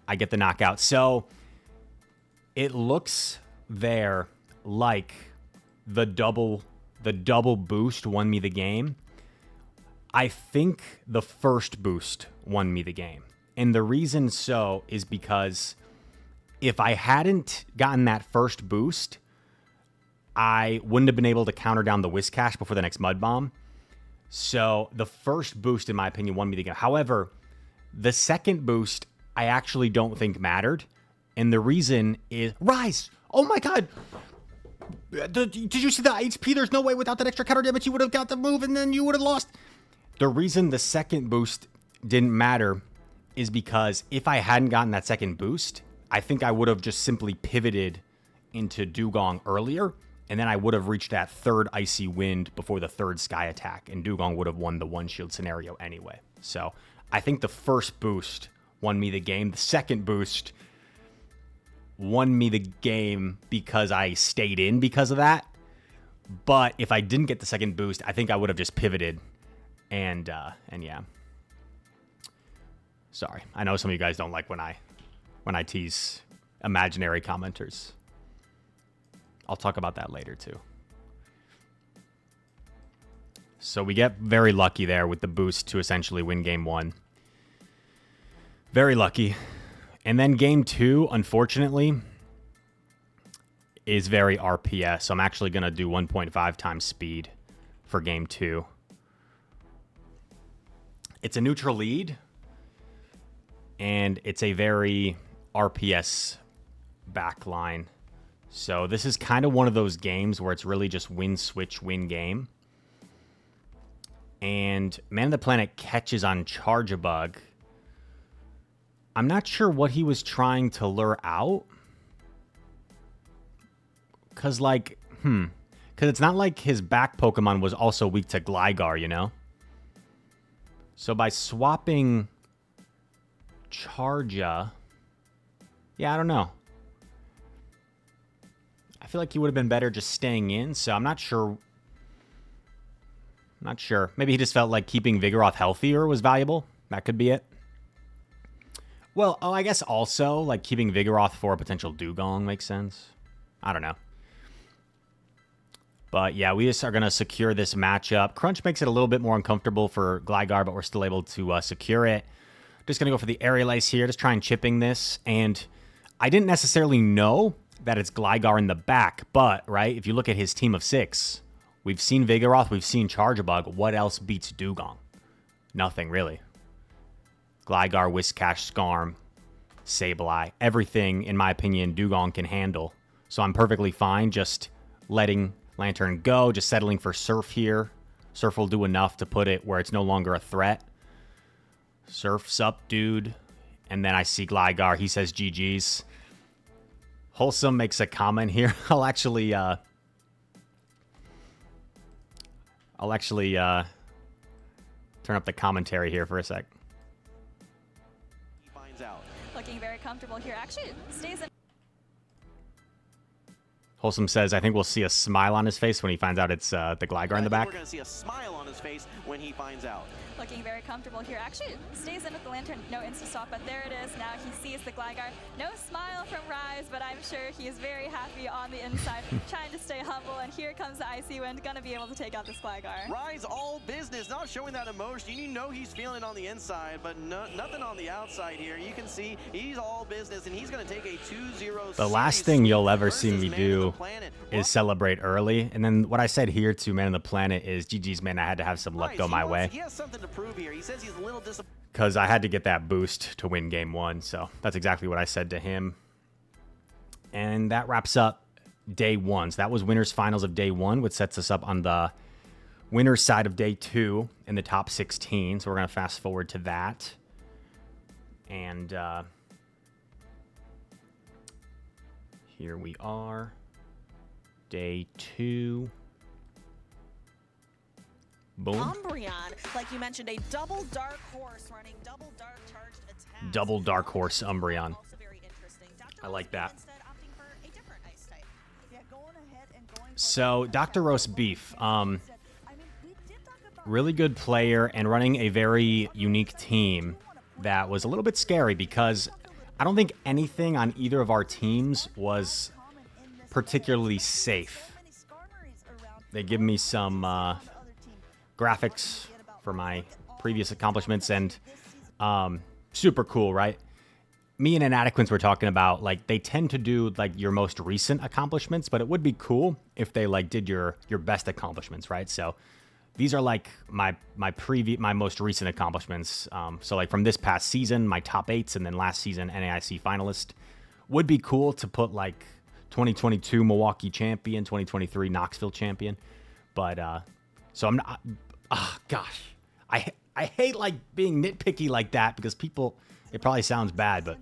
I get the knockout. So it looks there like the double boost won me the game. I think the first boost won me the game. And the reason so is because if I hadn't gotten that first boost, I wouldn't have been able to counter down the Whiscash before the next Mud Bomb. So the first boost, in my opinion, won me the game. However, the second boost, I actually don't think mattered. And the reason is... Rise! Oh my god! Did you see the HP? There's no way without that extra counter damage you would have got the move and then you would have lost. The reason the second boost didn't matter is because if I hadn't gotten that second boost, I think I would have just simply pivoted into Dugong earlier, and then I would have reached that third Icy Wind before the third Sky Attack, and Dugong would have won the one shield scenario anyway. So I think the first boost won me the game. The second boost won me the game because I stayed in because of that. But if I didn't get the second boost, I think I would have just pivoted. And yeah. Sorry. I know some of you guys don't like when I tease imaginary commenters. I'll talk about that later too. So we get very lucky there with the boost to essentially win game 1. Very lucky. And then game 2, unfortunately, is very RPS. So I'm actually going to do 1.5 times speed for game 2. It's a neutral lead, and it's a very RPS backline. So this is kind of one of those games where it's really just win, switch, win game. And Man of the Planet catches on Charge-a-Bug. I'm not sure what he was trying to lure out. Because, like, because it's not like his back Pokemon was also weak to Gligar, you know? So by swapping Chargia... Yeah, I don't know. I feel like he would have been better just staying in, so I'm not sure. Not sure. Maybe he just felt like keeping Vigoroth healthier was valuable. That could be it. Well, I guess also, like, keeping Vigoroth for a potential Dugong makes sense. I don't know. But, yeah, we just are going to secure this matchup. Crunch makes it a little bit more uncomfortable for Gligar, but we're still able to secure it. Just going to go for the Aerial Ace here, just trying chipping this. And I didn't necessarily know that it's Gligar in the back, but, right, if you look at his team of 6, we've seen Vigoroth, we've seen Charge-a-Bug. What else beats Dugong? Nothing, really. Gligar, Whiscash, Skarm, Sableye, everything, in my opinion, Dugong can handle. So I'm perfectly fine just letting Lantern go, just settling for Surf here. Surf will do enough to put it where it's no longer a threat. Surf's up, dude. And then I see Gligar. He says GG's. Wholesome makes a comment here. I'll actually turn up the commentary here for a sec. He finds out. Looking very comfortable here. Actually, stays in. Wholesome says, I think we'll see a smile on his face when he finds out it's the Gligar in the back. We're going to see a smile on his face when he finds out. Looking very comfortable here. Actually, stays in with the Lantern. No insta-stop, but there it is. Now he sees the Gligar. No smile from Rise, but I'm sure he is very happy on the inside, trying to stay humble. And here comes the Icy Wind, going to be able to take out this Gligar. Rise all business, not showing that emotion. You know he's feeling it on the inside, but nothing on the outside here. You can see he's all business, and he's going to take a 2-0. The last thing you'll ever see me do is celebrate early. And then what I said here to Man of the Planet is, GG's, man, I had to have some luck go my way. He has something to prove here. He says he's a little disappointed. Because I had to get that boost to win game 1. So that's exactly what I said to him. And that wraps up day 1. So that was winners finals of day 1, which sets us up on the winners side of day 2 in the top 16. So we're going to fast forward to that. And here we are. Day 2. Boom. Umbreon, like you mentioned, a double dark horse running double dark charged attack. Double dark horse Umbreon. Also very interesting. I like that. Instead opting for a different ice type. So, DrroastBeef, really good player and running a very unique team that was a little bit scary because I don't think anything on either of our teams was particularly safe. They give me some graphics for my previous accomplishments and super cool, right? Me and Inadequates were talking about, like, they tend to do, like, your most recent accomplishments, but it would be cool if they, like, did your best accomplishments, right? So these are, like, my most recent accomplishments. So, like, from this past season, my top 8s, and then last season, NAIC finalist. Would be cool to put, like, 2022 Milwaukee champion, 2023 Knoxville champion. But, so I'm not, gosh. I hate, like, being nitpicky like that because people, it probably sounds bad, but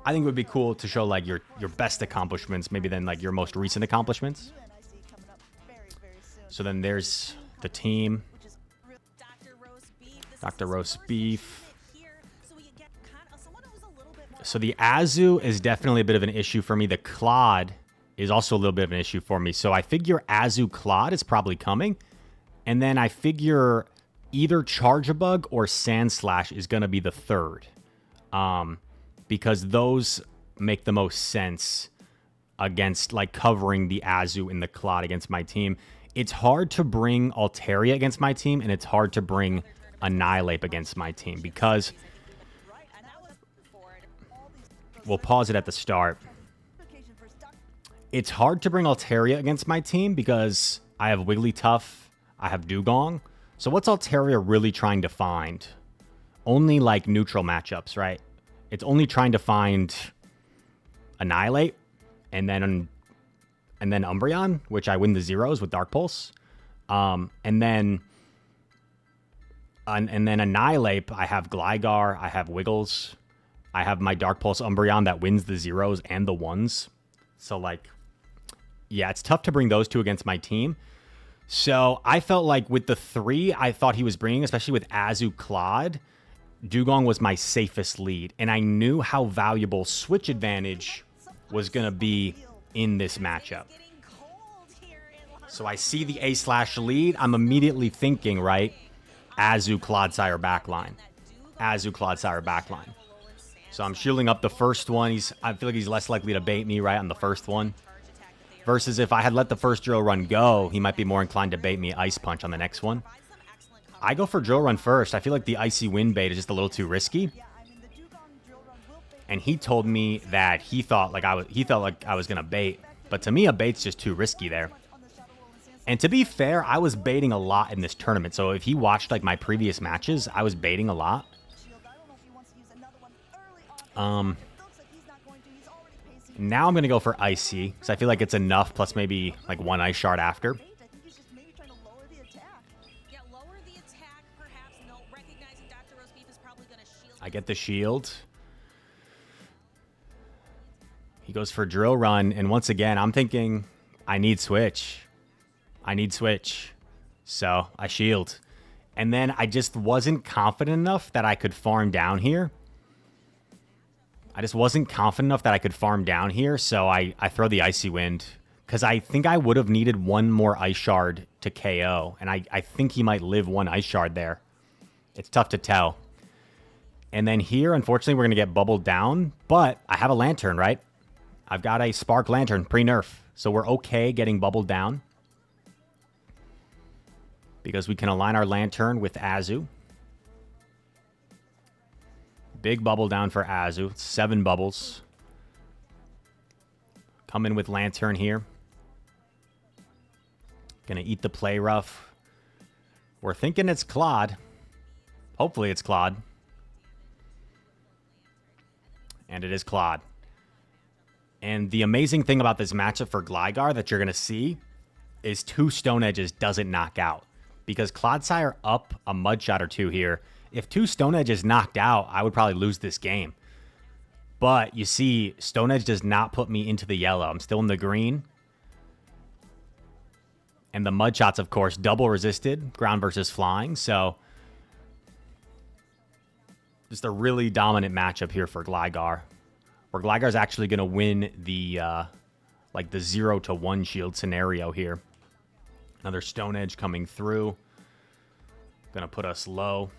I think it would be cool to show, like, your best accomplishments, maybe then, like, your most recent accomplishments. So then there's the team. DrroastBeef. So the Azu is definitely a bit of an issue for me. The Claude is also a little bit of an issue for me. So I figure Azu Claude is probably coming. And then I figure either Charge-a-Bug or Sandslash is going to be the third. Because those make the most sense against, like, covering the Azu and the Claude against my team. It's hard to bring Altaria against my team, and it's hard to bring Annihilate against my team because we'll pause it at the start. It's hard to bring Altaria against my team because I have Wigglytuff, I have Dugong. So what's Altaria really trying to find? Only, like, neutral matchups, right? It's only trying to find Annihilate and then Umbreon, which I win the zeros with Dark Pulse. And then Annihilate, I have Gligar, I have Wiggles, I have my Dark Pulse Umbreon that wins the zeros and the ones. So, like, yeah, it's tough to bring those two against my team. So I felt like with the 3 I thought he was bringing, especially with Azu Claude, Dugong was my safest lead. And I knew how valuable Switch Advantage was going to be in this matchup. So I see the A/slash lead. I'm immediately thinking, right, Azu Clodsire backline. Azu Clodsire backline. So I'm shielding up the first one. I feel like he's less likely to bait me, right, on the first one. Versus if I had let the first drill run go, he might be more inclined to bait me Ice Punch on the next one. I go for drill run first. I feel like the Icy Wind bait is just a little too risky. And he told me that he felt like I was gonna bait. But to me, a bait's just too risky there. And to be fair, I was baiting a lot in this tournament. So if he watched, like, my previous matches, I was baiting a lot. Now I'm going to go for Icy, because I feel like it's enough, plus maybe, like, 1 Ice Shard after. I get the shield. He goes for Drill Run, and once again, I'm thinking, I need Switch. I need Switch. So, I shield. And then I just wasn't confident enough that I could farm down here. I just wasn't confident enough that I could farm down here, so I throw the Icy Wind. Because I think I would have needed 1 more Ice Shard to KO, and I think he might live 1 Ice Shard there. It's tough to tell. And then here, unfortunately, we're going to get bubbled down, but I have a Lantern, right? I've got a Spark Lantern, pre-nerf, so we're okay getting bubbled down. Because we can align our Lantern with Azu. Big bubble down for Azu. 7 bubbles. Come in with Lantern here. Gonna eat the play rough. We're thinking it's Claude. Hopefully it's Claude. And it is Claude. And the amazing thing about this matchup for Gligar that you're gonna see is 2 Stone Edges doesn't knock out. Because Clodsire up a Mudshot or 2 here. If 2 Stone Edges knocked out, I would probably lose this game. But you see, Stone Edge does not put me into the yellow. I'm still in the green. And the mud shots, of course, double resisted, ground versus flying. So just a really dominant matchup here for Gligar, where Gligar's actually going to win the like the 0 to 1 shield scenario here. Another Stone Edge coming through. Going to put us low.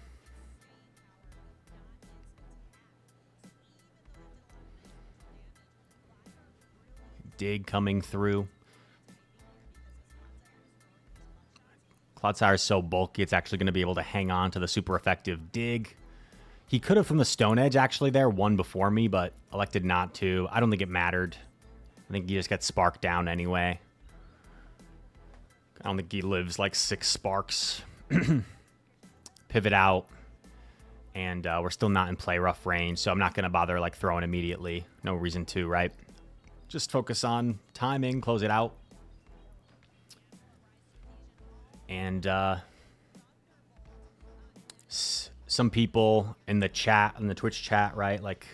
Dig coming through. Clodsire is so bulky, it's actually going to be able to hang on to the super effective dig. He could have, from the Stone Edge, actually there, won before me, but elected not to. I don't think it mattered. I think he just gets sparked down anyway. I don't think he lives like 6 sparks. Pivot out. And we're still not in play rough range, so I'm not going to bother like throwing immediately. No reason to, right? Just focus on timing, close it out. And some people in the chat, in the Twitch chat, right, like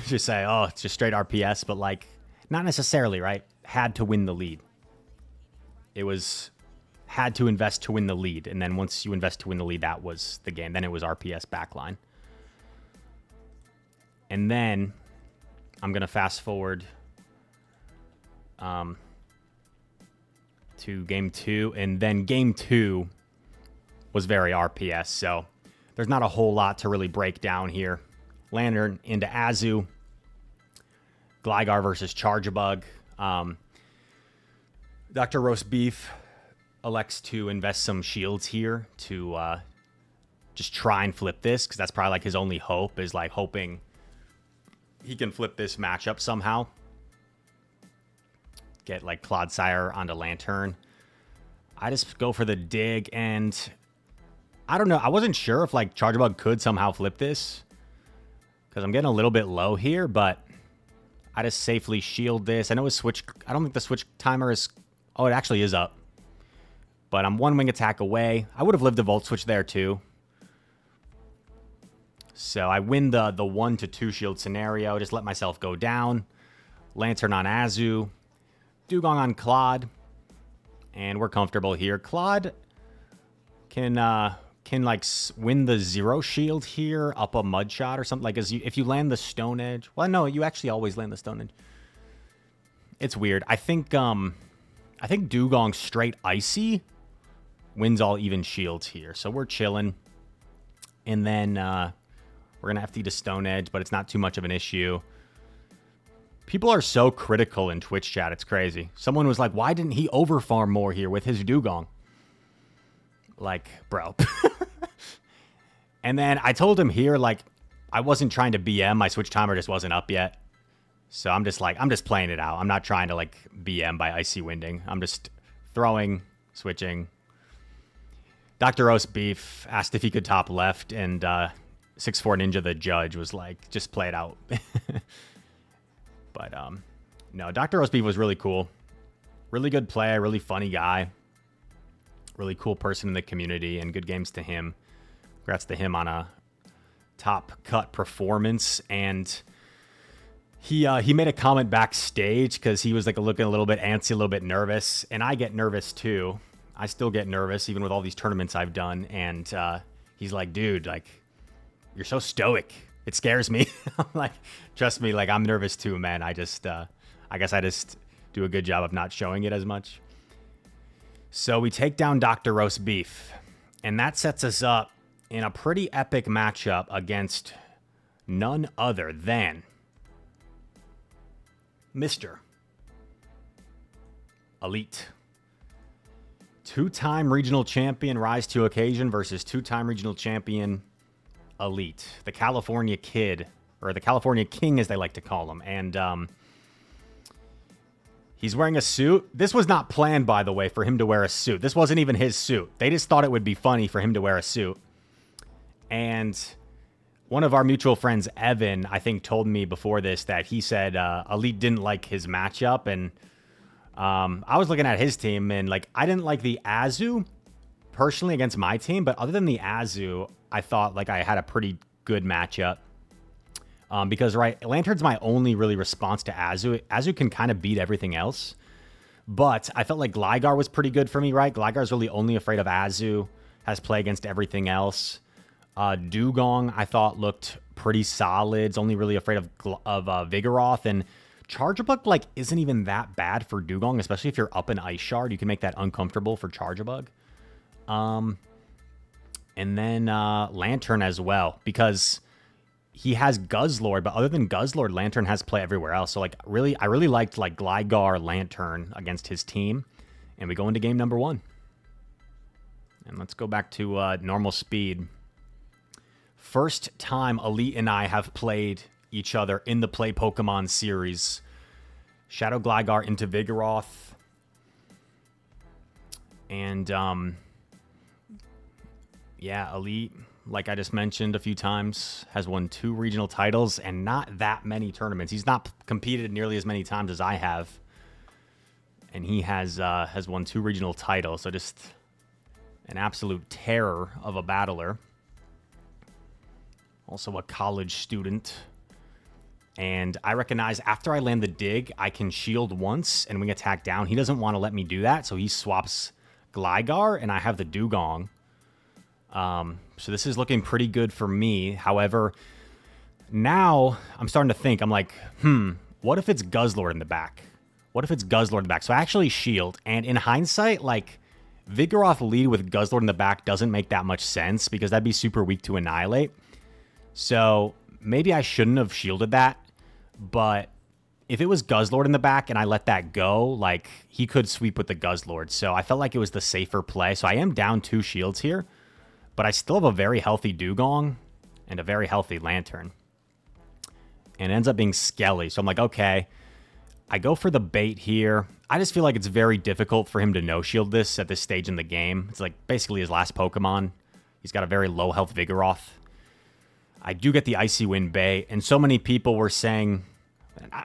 just say, oh, it's just straight RPS, but like not necessarily, right? Had to win the lead. It was had to invest to win the lead, and then once you invest to win the lead, that was the game. Then it was RPS backline. And then I'm gonna fast forward to game 2, and then game 2 was very RPS, so there's not a whole lot to really break down here. Lantern into Azu, Gligar versus Charjabug. DrroastBeef elects to invest some shields here to just try and flip this, because that's probably like his only hope, is like hoping he can flip this matchup somehow. Get like Clodsire onto Lantern. I just go for the dig, and I don't know. I wasn't sure if like Charjabug could somehow flip this, because I'm getting a little bit low here, but I just safely shield this. I know his switch, I don't think the switch timer is, oh, it actually is up. But I'm 1 wing attack away. I would have lived a Volt Switch there too. So I win the 1 to 2 shield scenario. Just let myself go down. Lantern on Azu. Dugong on Claude. And we're comfortable here. Claude can like win the 0 shield here up a mud shot or something. Like if you land the Stone Edge. Well, no, you actually always land the Stone Edge. It's weird. I think Dugong straight Icy wins all even shields here. So we're chilling. And then we're going to FD to Stone Edge, but it's not too much of an issue. People are so critical in Twitch chat. It's crazy. Someone was like, why didn't he overfarm more here with his Dugong? Like, bro. And then I told him here, like, I wasn't trying to BM. My switch timer just wasn't up yet. So I'm just playing it out. I'm not trying to, like, BM by Icy Winding. I'm just throwing, switching. DrroastBeef asked if he could top left, and 6'4 Ninja, the judge, was like, just play it out. But, no, DrroastBeef was really cool. Really good play, really funny guy. Really cool person in the community, and good games to him. Congrats to him on a top cut performance. And he made a comment backstage because he was like looking a little bit antsy, a little bit nervous. And I get nervous too. I still get nervous even with all these tournaments I've done. And he's like, dude, like, you're so stoic. It scares me. I'm like, trust me, like, I'm nervous too, man. I guess I just do a good job of not showing it as much. So we take down DrroastBeef, and that sets us up in a pretty epic matchup against none other than Mr. Elite. 2-time regional champion Rise to Occasion versus 2-time regional champion Elite. The California Kid, or the California King as they like to call him. And he's wearing a suit. This was not planned, by the way, for him to wear a suit. This wasn't even his suit. They just thought it would be funny for him to wear a suit. And one of our mutual friends, Evan, I think told me before this that he said Elite didn't like his matchup. And I was looking at his team, and like, I didn't like the Azu personally against my team. But other than the Azu, I thought like I had a pretty good matchup. Because, right, Lantern's my only really response to Azu. Azu can kind of beat everything else. But I felt like Gligar was pretty good for me, right? Gligar's really only afraid of Azu, has play against everything else. Dugong, I thought, looked pretty solid. It's only really afraid of Vigoroth. And Charjabug, like, isn't even that bad for Dugong, especially if you're up an Ice Shard. You can make that uncomfortable for Charjabug. And then Lantern as well, because he has Guzzlord, but other than Guzzlord, Lantern has play everywhere else. So, like, really, I really liked, like, Gligar, Lantern against his team. And we go into game number 1. And let's go back to normal speed. First time Elite and I have played each other in the Play Pokemon series. Shadow Gligar into Vigoroth. And, yeah, Elite, like I just mentioned a few times, has won 2 regional titles and not that many tournaments. He's not competed nearly as many times as I have. And he has won 2 regional titles, so just an absolute terror of a battler. Also a college student. And I recognize after I land the dig, I can shield once and wing attack down. He doesn't want to let me do that, so he swaps Gligar, and I have the Dugong. So this is looking pretty good for me. However, now I'm starting to think, I'm like, what if it's Guzzlord in the back? What if it's Guzzlord in the back? So I actually shield, and in hindsight, like, Vigoroth lead with Guzzlord in the back doesn't make that much sense because that'd be super weak to Annihilate. So maybe I shouldn't have shielded that, but if it was Guzzlord in the back and I let that go, like, he could sweep with the Guzzlord. So I felt like it was the safer play. So I am down 2 shields here, but I still have a very healthy Dugong and a very healthy Lantern. And it ends up being Skelly. So I'm like, okay, I go for the bait here. I just feel like it's very difficult for him to no-shield this at this stage in the game. It's like basically his last Pokemon. He's got a very low health Vigoroth. I do get the Icy Wind bait, and so many people were saying,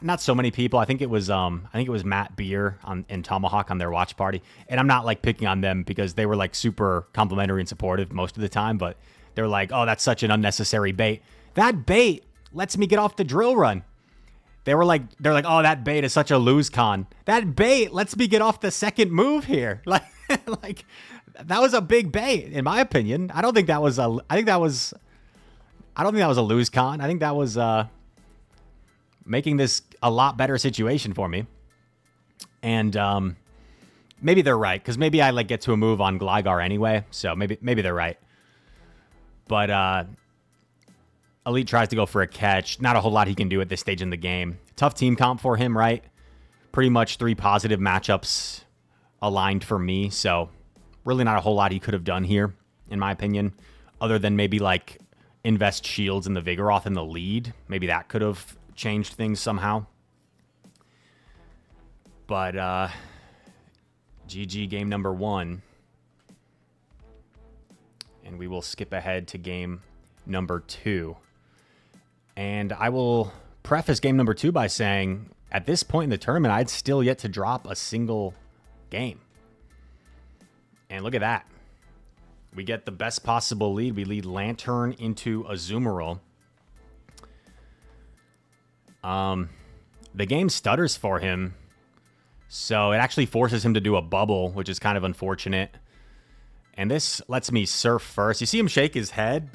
not so many people, I think it was Matt Beer and Tomahawk on their watch party, and I'm not like picking on them because they were like super complimentary and supportive most of the time, but they're like, oh, that's such an unnecessary bait. That bait lets me get off the drill run. They're like, oh, that bait is such a lose con. That bait lets me get off the second move here. Like, like that was a big bait, in my opinion. I don't think that was a lose con. I think that was making this a lot better situation for me. And maybe they're right, because maybe I like get to a move on Gligar anyway. So maybe they're right. But Elite tries to go for a catch. Not a whole lot he can do at this stage in the game. Tough team comp for him, right? Pretty much 3 positive matchups aligned for me. So really not a whole lot he could have done here, in my opinion, other than maybe like invest shields in the Vigoroth in the lead. Maybe that could have changed things somehow. But GG game number 1. And we will skip ahead to game number 2. And I will preface game number 2 by saying, at this point in the tournament, I'd still yet to drop a single game. And look at that. We get the best possible lead. We lead Lantern into Azumarill. The game stutters for him, so it actually forces him to do a bubble, which is kind of unfortunate. And this lets me surf first. You see him shake his head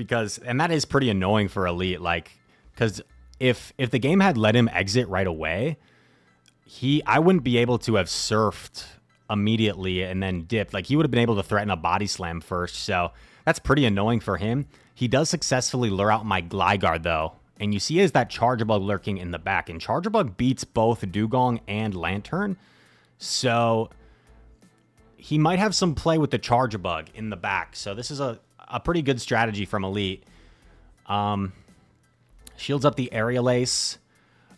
and that is pretty annoying for Elite, like, because if the game had let him exit right away, I wouldn't be able to have surfed immediately and then dipped. Like, he would have been able to threaten a body slam first, so that's pretty annoying for him. He does successfully lure out my Gligar, though, and you see he has that Charjabug lurking in the back, and Charjabug beats both Dugong and Lantern, so he might have some play with the Charjabug in the back. So this is a pretty good strategy from Elite. Shields up the Aerial Ace.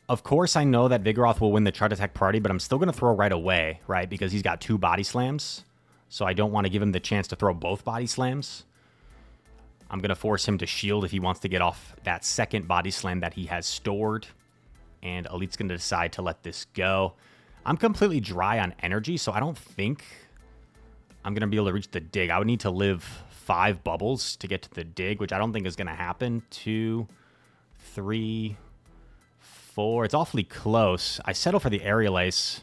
Of course, I know that Vigoroth will win the Chart Attack party, but I'm still going to throw right away, right? Because he's got 2 body slams. So I don't want to give him the chance to throw both body slams. I'm going to force him to shield if he wants to get off that second body slam that he has stored. And Elite's going to decide to let this go. I'm completely dry on energy, so I don't think I'm going to be able to reach the dig. I would need to live 5 bubbles to get to the dig, which I don't think is going to happen. 2, 3, 4. It's awfully close. I settle for the Aerial Ace.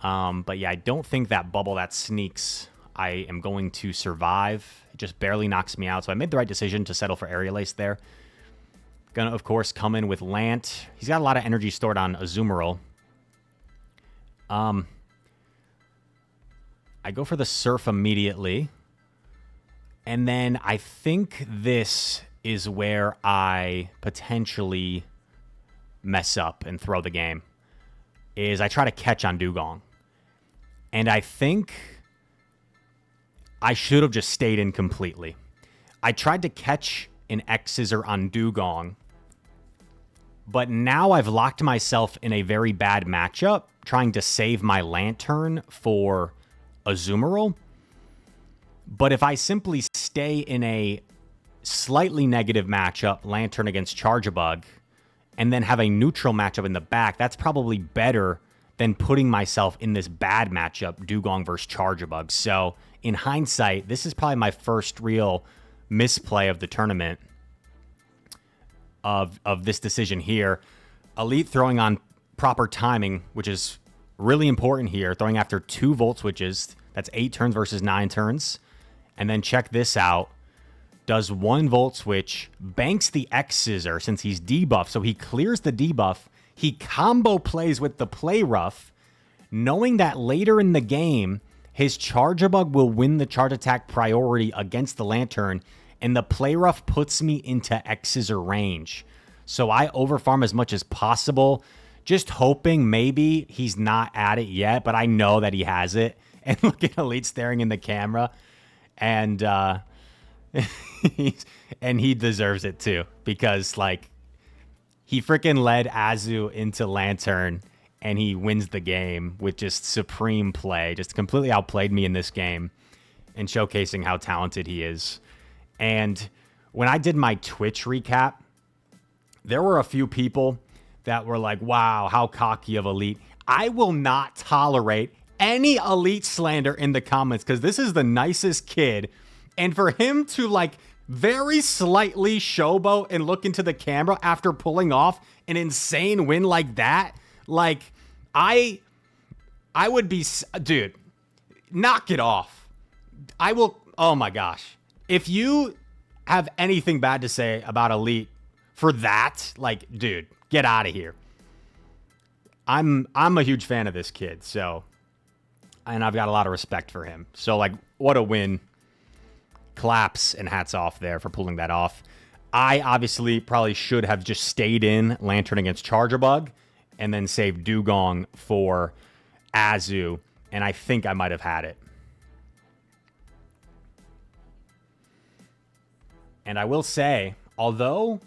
But yeah, I don't think that bubble that sneaks I am going to survive. It just barely knocks me out. So I made the right decision to settle for Aerial Ace there. Gonna, of course, come in with Lant. He's got a lot of energy stored on Azumarill. I go for the Surf immediately. And then I think this is where I potentially mess up and throw the game. Is I try to catch on Dugong. And I think I should have just stayed in completely. I tried to catch an X-Scissor on Dugong, but now I've locked myself in a very bad matchup trying to save my Lantern for Azumarill. But if I simply stay in a slightly negative matchup, Lantern against Charjabug, and then have a neutral matchup in the back, that's probably better than putting myself in this bad matchup, Dugong versus Charjabug. So in hindsight, this is probably my first real misplay of the tournament of this decision here. Elite throwing on proper timing, which is really important here, throwing after 2 Volt Switches. That's 8 turns versus 9 turns. And then check this out. Does 1 Volt Switch, banks the X-Scissor since he's debuffed, so he clears the debuff. He combo plays with the Play Rough, knowing that later in the game, his Charjabug will win the charge attack priority against the Lantern, and the Play Rough puts me into X-Scissor range. So I overfarm as much as possible, just hoping maybe he's not at it yet, but I know that he has it. And look at Elite staring in the camera, and and he deserves it too, because like he freaking led Azu into Lantern and he wins the game with just supreme play, just completely outplayed me in this game and showcasing how talented he is. And when I did my Twitch recap, there were a few people that were like, wow, how cocky of Elite. I will not tolerate any Elite slander in the comments because this is the nicest kid. And for him to like very slightly showboat and look into the camera after pulling off an insane win like that, like I would be, dude, knock it off. I will, oh my gosh. If you have anything bad to say about Elite for that, like, dude, get out of here. I'm a huge fan of this kid, so, and I've got a lot of respect for him. So like, what a win. Claps and hats off there for pulling that off. I obviously probably should have just stayed in Lantern against Charjabug and then saved Dugong for Azu, and I think I might have had it. And I will say, although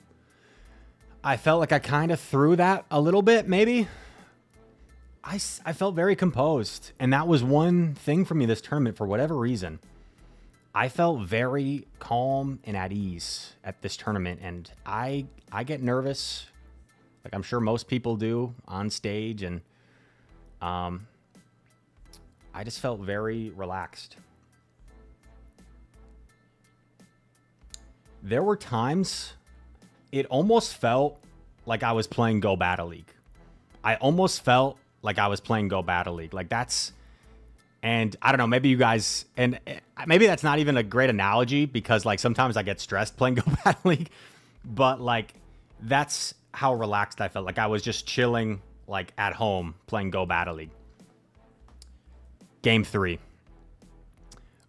I felt like I kind of threw that a little bit, maybe, I felt very composed. And that was one thing for me this tournament for whatever reason. I felt very calm and at ease at this tournament, and I get nervous, like I'm sure most people do on stage, and I just felt very relaxed. There were times it almost felt like I was playing Go Battle League. I almost felt like I was playing Go Battle League. Like that's... And I don't know, maybe you guys, and maybe that's not even a great analogy because like sometimes I get stressed playing Go Battle League, but like that's how relaxed I felt. Like I was just chilling like at home playing Go Battle League. Game 3.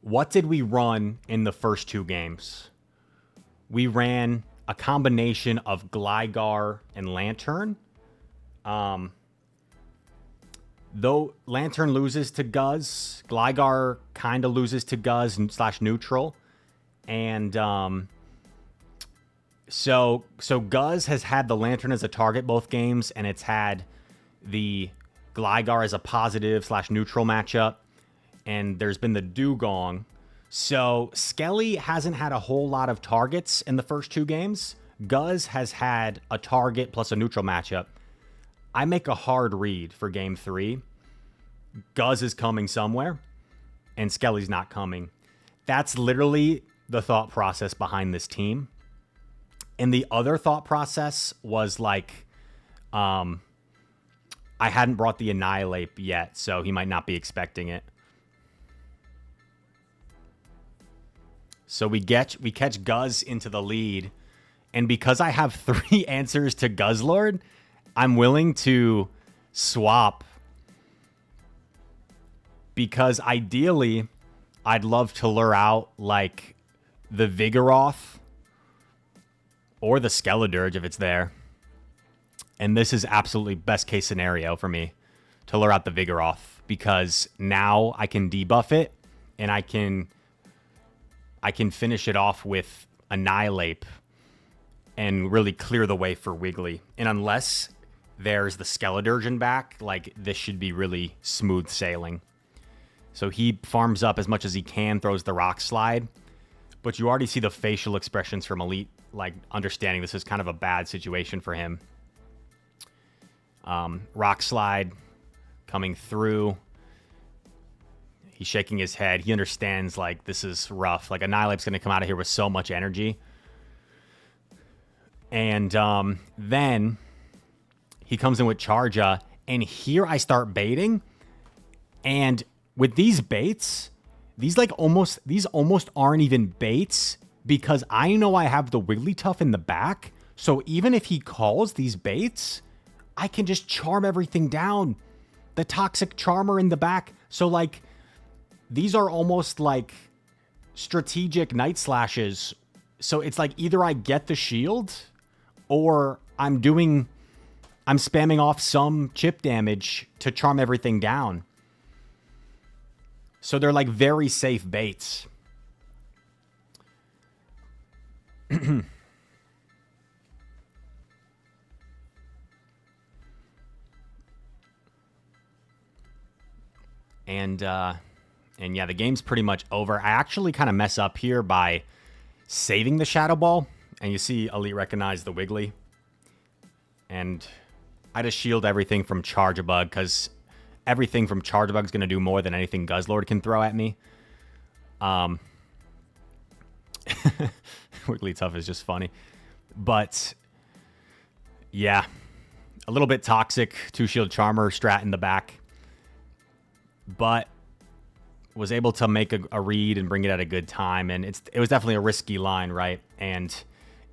What did we run in the first 2 games? We ran a combination of Gligar and Lantern. Though Lantern loses to Guz, Gligar kind of loses to Guz / neutral. And so Guz has had the Lantern as a target both games, and it's had the Gligar as a positive / neutral matchup. And there's been the Dugong. So Skelly hasn't had a whole lot of targets in the first 2 games. Guz has had a target plus a neutral matchup. I make a hard read for game 3. Guz is coming somewhere, and Skelly's not coming. That's literally the thought process behind this team. And the other thought process was like, I hadn't brought the Annihilate yet, so he might not be expecting it. So we catch Guz into the lead, and because I have 3 answers to Guzzlord, I'm willing to swap, because ideally I'd love to lure out like the Vigoroth or the Skeledirge if it's there. And this is absolutely best case scenario for me to lure out the Vigoroth, because now I can debuff it and I can finish it off with Annihilate and really clear the way for Wiggly. And unless there's the Skeledirge in back, like, this should be really smooth sailing. So he farms up as much as he can, throws the Rock Slide, but you already see the facial expressions from Elite, like, understanding this is kind of a bad situation for him. Rock Slide coming through. He's shaking his head. He understands, like, this is rough. Like, Annihilate's going to come out of here with so much energy. And then he comes in with Charja, and here I start baiting. And with these baits, these almost aren't even baits, because I know I have the Wigglytuff in the back. So even if he calls these baits, I can just charm everything down. The Toxic Charmer in the back. So, like, these are almost like strategic Night Slashes. So it's like either I get the shield or I'm spamming off some chip damage to charm everything down. So they're like very safe baits. And yeah, the game's pretty much over. I actually kind of mess up here by saving the Shadow Ball. And you see Elite recognize the Wiggly. And I just shield everything from Charjabug, because everything from Charjabug is going to do more than anything Guzzlord can throw at me. Wigglytuff is just funny. But yeah, a little bit toxic 2-shield Charmer strat in the back. But was able to make a read and bring it at a good time. And it was definitely a risky line, right? And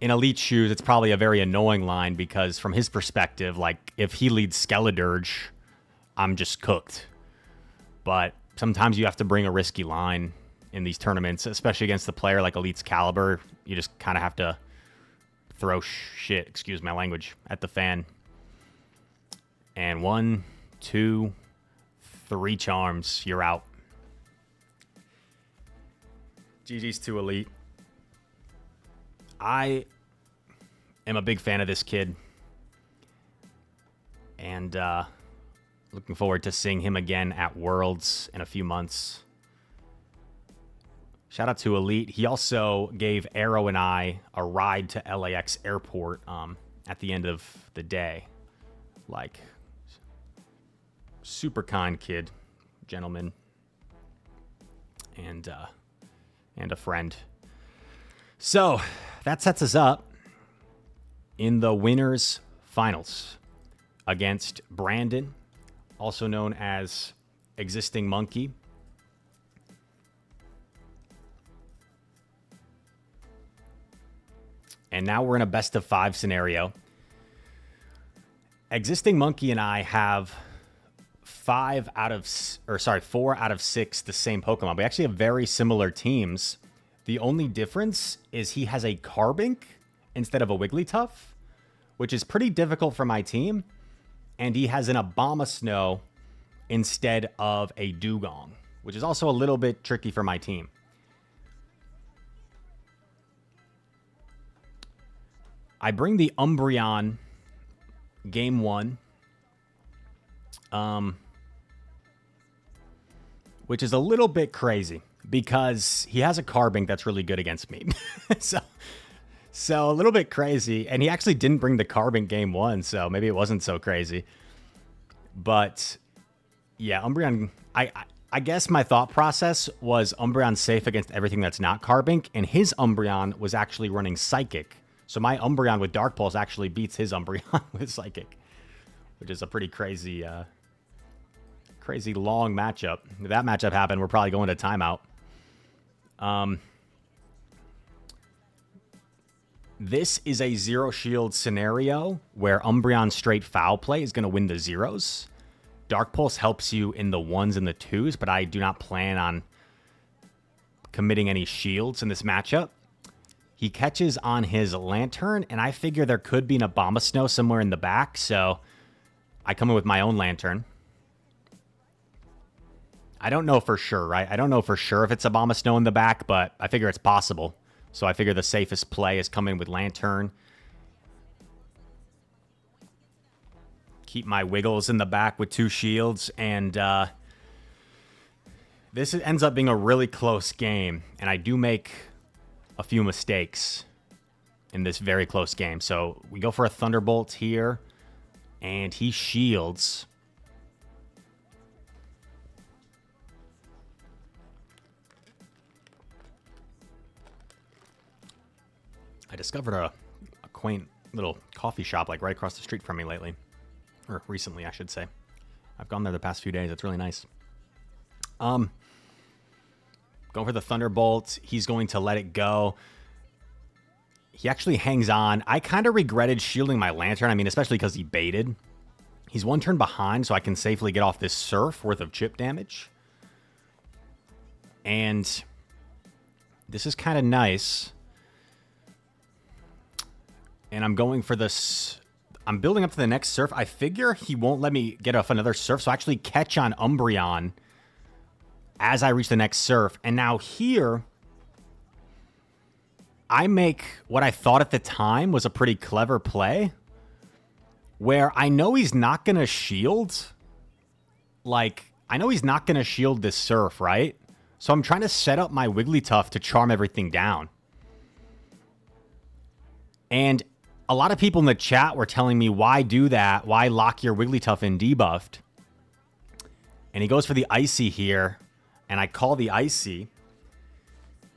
in Elite shoes, it's probably a very annoying line, because from his perspective, like, if he leads Skeledirge, I'm just cooked. But sometimes you have to bring a risky line in these tournaments, especially against the player like Elite's caliber. You just kind of have to throw shit, excuse my language, at the fan. And 1, 2, 3 charms, you're out. GG's to Elite. I am a big fan of this kid. And looking forward to seeing him again at Worlds in a few months. Shout out to Elite. He also gave Arrow and I a ride to LAX airport at the end of the day. Like, super kind kid, gentleman, and a friend. So that sets us up in the winners finals against Brandon, also known as ExistingMonkey. And now we're in a best of 5 scenario. ExistingMonkey and I have 4 out of 6 the same Pokemon. We actually have very similar teams. The only difference is he has a Carbink instead of a Wigglytuff, which is pretty difficult for my team. And he has an Abomasnow instead of a Dugong, which is also a little bit tricky for my team. I bring the Umbreon game 1. Which is a little bit crazy, because he has a Carbink that's really good against me. So a little bit crazy. And he actually didn't bring the Carbink game 1, so maybe it wasn't so crazy. But yeah, Umbreon, I guess my thought process was Umbreon's safe against everything that's not Carbink, and his Umbreon was actually running Psychic. So my Umbreon with Dark Pulse actually beats his Umbreon with Psychic. which is a pretty crazy, crazy long matchup. If that matchup happened, we're probably going to timeout. This is a zero shield scenario where Umbreon straight foul play is going to win the zeros. Dark Pulse helps you in the 1s and the 2s, but I do not plan on committing any shields in this matchup. He catches on his Lantern, and I figure there could be an Abomasnow somewhere in the back, so I come in with my own Lantern. I don't know for sure, right? I don't know for sure if it's Abomasnow in the back, but I figure it's possible. So I figure the safest play is come in with Lantern. Keep my Wiggles in the back with 2 shields. And this ends up being a really close game. And I do make a few mistakes in this very close game. So we go for a Thunderbolt here. And he shields. I discovered a quaint little coffee shop like right across the street from me lately. Or recently, I should say. I've gone there the past few days. It's really nice. Going for the Thunderbolt. He's going to let it go. He actually hangs on. I kind of regretted shielding my Lantern. I mean, especially because he baited. He's 1 turn behind, so I can safely get off this Surf worth of chip damage. And this is kind of nice. And I'm going for this. I'm building up to the next Surf. I figure he won't let me get off another Surf. So I actually catch on Umbreon as I reach the next Surf. And now here, I make what I thought at the time was a pretty clever play. Where I know he's not going to shield. Like, I know he's not going to shield this Surf, right? So I'm trying to set up my Wigglytuff to charm everything down. And a lot of people in the chat were telling me, why do that? Why lock your Wigglytuff in debuffed? And he goes for the Icy here. And I call the Icy.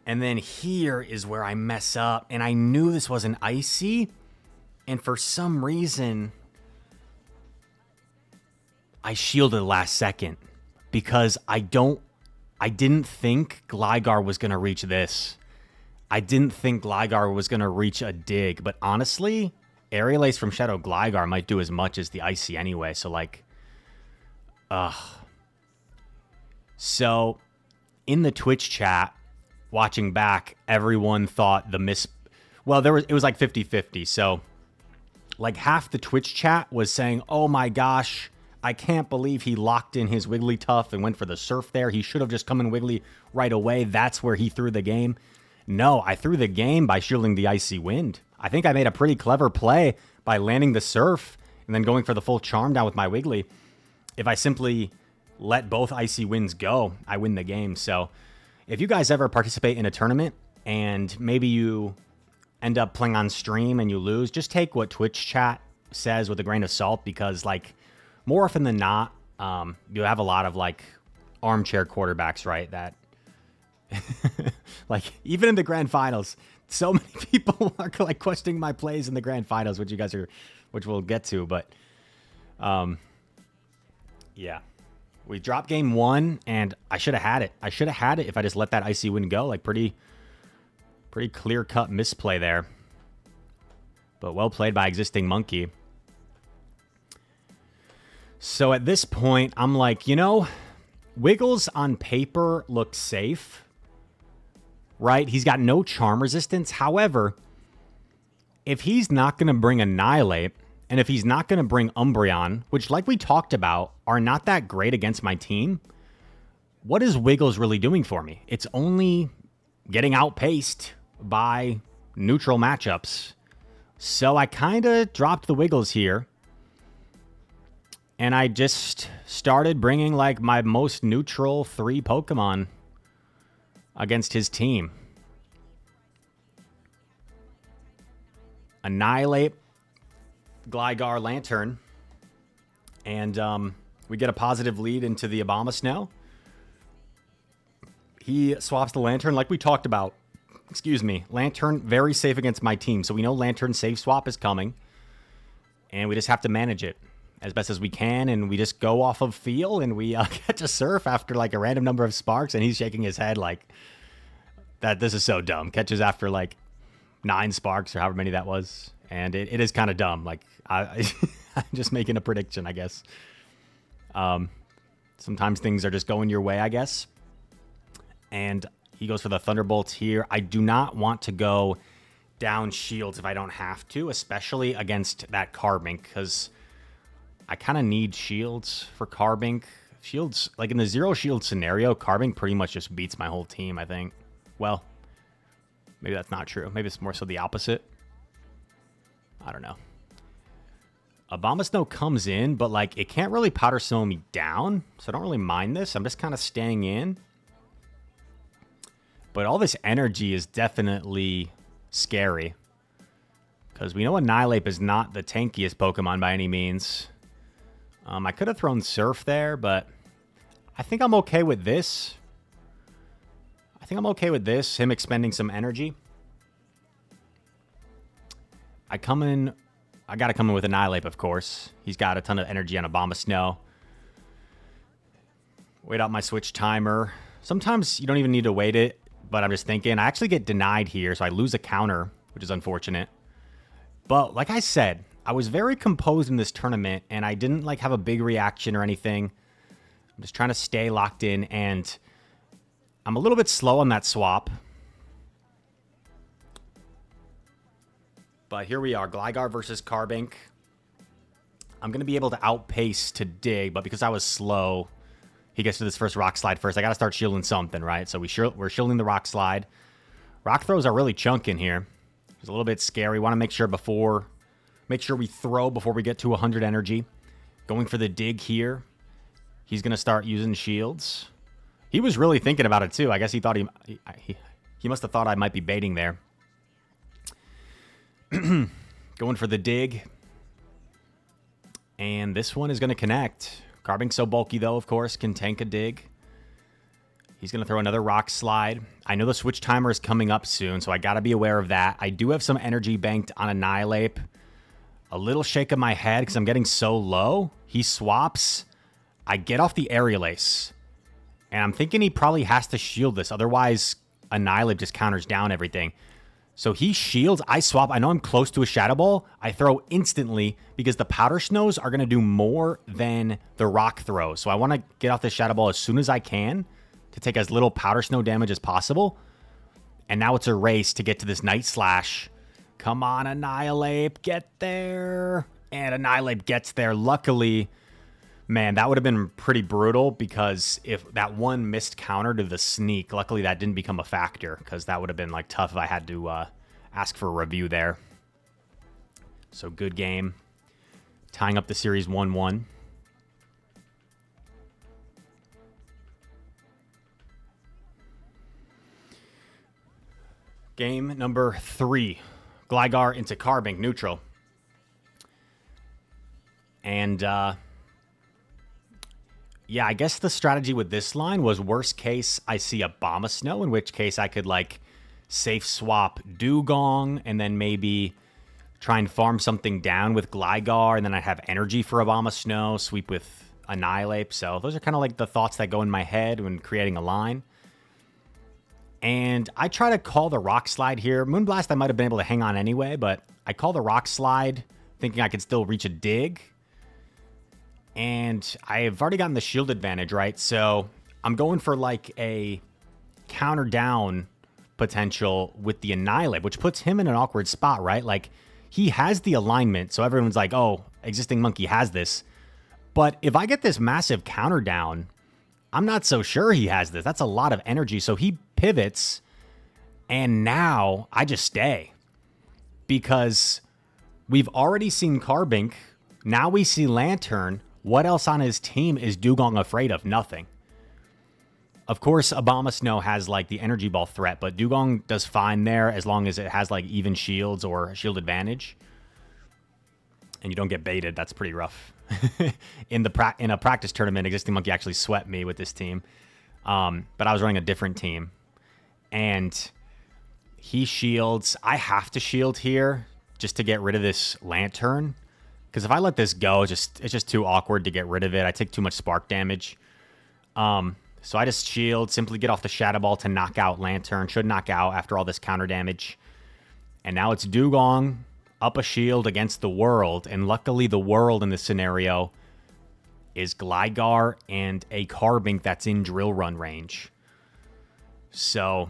And then here is where I mess up. And I knew this was an Icy. And for some reason, I shielded last second. Because I didn't think Gligar was going to reach this. I didn't think Gligar was going to reach a dig, but honestly, Aerial Ace from Shadow Gligar might do as much as the Icy anyway, so like, So, in the Twitch chat, watching back, everyone thought the miss... Well, it was like 50-50, so like half the Twitch chat was saying, oh my gosh, I can't believe he locked in his Wigglytuff and went for the Surf there. He should have just come in Wiggly right away. That's where he threw the game. No, I threw the game by shielding the Icy Wind. I think I made a pretty clever play by landing the Surf and then going for the full charm down with my Wiggly. If I simply let both Icy Winds go, I win the game. So if you guys ever participate in a tournament and maybe you end up playing on stream and you lose, just take what Twitch chat says with a grain of salt, because like more often than not, you have a lot of like armchair quarterbacks, right? That like even in the grand finals, so many people are like questioning my plays in the grand finals, which we'll get to. But yeah, we dropped game 1 and I should have had it. I should have had it if I just let that Icy Wind go. Like pretty clear cut misplay there, but well played by ExistingMonkey. So at this point, I'm like, you know, Wiggles on paper looks safe. Right? He's got no charm resistance. However, if he's not going to bring Annihilate, and if he's not going to bring Umbreon, which like we talked about, are not that great against my team, what is Wiggles really doing for me? It's only getting outpaced by neutral matchups. So I kind of dropped the Wiggles here. And I just started bringing like my most neutral 3 Pokemon against his team. Annihilate, Gligar, Lantern. And we get a positive lead into the Abomasnow. He swaps the Lantern like we talked about. Excuse me. Lantern, very safe against my team. So we know Lantern save swap is coming. And we just have to manage it. as best as we can, and we just go off of feel, and we catch a surf after like a random number of sparks, and he's shaking his head like that. This is so dumb. Catches after like 9 sparks or however many that was, and it is kind of dumb. Like I'm just making a prediction, I guess. Sometimes things are just going your way, I guess. And he goes for the Thunderbolts here. I do not want to go down shields if I don't have to, especially against that Carbink, because I kind of need shields for Carbink. Shields, like in the 0 shield scenario, Carbink pretty much just beats my whole team, I think. Well, maybe that's not true. Maybe it's more so the opposite. I don't know. Abomasnow comes in, but like it can't really Powder Snow me down, so I don't really mind this. I'm just kind of staying in. But all this energy is definitely scary, because we know Annihilape is not the tankiest Pokemon by any means. I could have thrown Surf there, but I think I'm okay with this. Him expending some energy. I gotta come in with Annihilape, of course. He's got a ton of energy on Abomasnow. Wait out my switch timer. Sometimes you don't even need to wait it, but I'm just thinking, I actually get denied here, so I lose a counter, which is unfortunate. But like I said, I was very composed in this tournament, and I didn't like have a big reaction or anything. I'm just trying to stay locked in, and I'm a little bit slow on that swap. But here we are, Gligar versus Carbink. I'm going to be able to outpace to dig, but because I was slow, he gets to this first Rock Slide first. I got to start shielding something, right? So we're shielding the Rock Slide. Rock throws are really chunking here. It's a little bit scary. Want to make sure we throw before we get to 100 energy. Going for the dig here. He's going to start using shields. He was really thinking about it too. I guess he thought he must have thought I might be baiting there. Going for the dig. And this one is going to connect. Carbink's so bulky, though, of course, can tank a dig. He's going to throw another Rock Slide. I know the switch timer is coming up soon, so I got to be aware of that. I do have some energy banked on Annihilape. A little shake of my head because I'm getting so low. He swaps. I get off the Aerial Ace. And I'm thinking he probably has to shield this. Otherwise, Annihilape just counters down everything. So he shields, I swap. I know I'm close to a Shadow Ball. I throw instantly because the Powder Snows are going to do more than the Rock Throw. So I want to get off this Shadow Ball as soon as I can to take as little Powder Snow damage as possible. And now it's a race to get to this Night Slash. Come on, Annihilape, get there. And Annihilape gets there. Luckily, man, that would have been pretty brutal because if that one missed counter to the sneak, luckily that didn't become a factor because that would have been like tough if I had to ask for a review there. So good game. Tying up the series 1-1. Game number 3. Gligar into Carbink, neutral. And yeah, I guess the strategy with this line was worst case, I see Abomasnow, in which case I could like safe swap Dugong and then maybe try and farm something down with Gligar, and then I'd have energy for Abomasnow, sweep with Annihilape. So those are kind of like the thoughts that go in my head when creating a line. And I try to call the Rock Slide here. Moonblast I might have been able to hang on anyway, but I call the Rock Slide thinking I could still reach a dig. And I've already gotten the shield advantage, right? So I'm going for like a counter down potential with the Annihilape, which puts him in an awkward spot, right? Like he has the alignment. So everyone's like, oh, ExistingMonkey has this. But if I get this massive counter down, I'm not so sure he has this. That's a lot of energy. So he pivots, and now I just stay. Because we've already seen Carbink. Now we see Lantern. What else on his team is Dugong afraid of? Nothing. Of course, Abomasnow has like the Energy Ball threat, but Dugong does fine there as long as it has like even shields or shield advantage. And you don't get baited. That's pretty rough. In a practice tournament, ExistingMonkey actually swept me with this team. But I was running a different team. And he shields. I have to shield here just to get rid of this Lantern. Because if I let this go, it's just too awkward to get rid of it. I take too much spark damage. So I just shield, simply get off the Shadow Ball to knock out Lantern. Should knock out after all this counter damage. And now it's Dugong up a shield against the World. And luckily the World in this scenario is Gligar and a Carbink that's in Drill Run range. So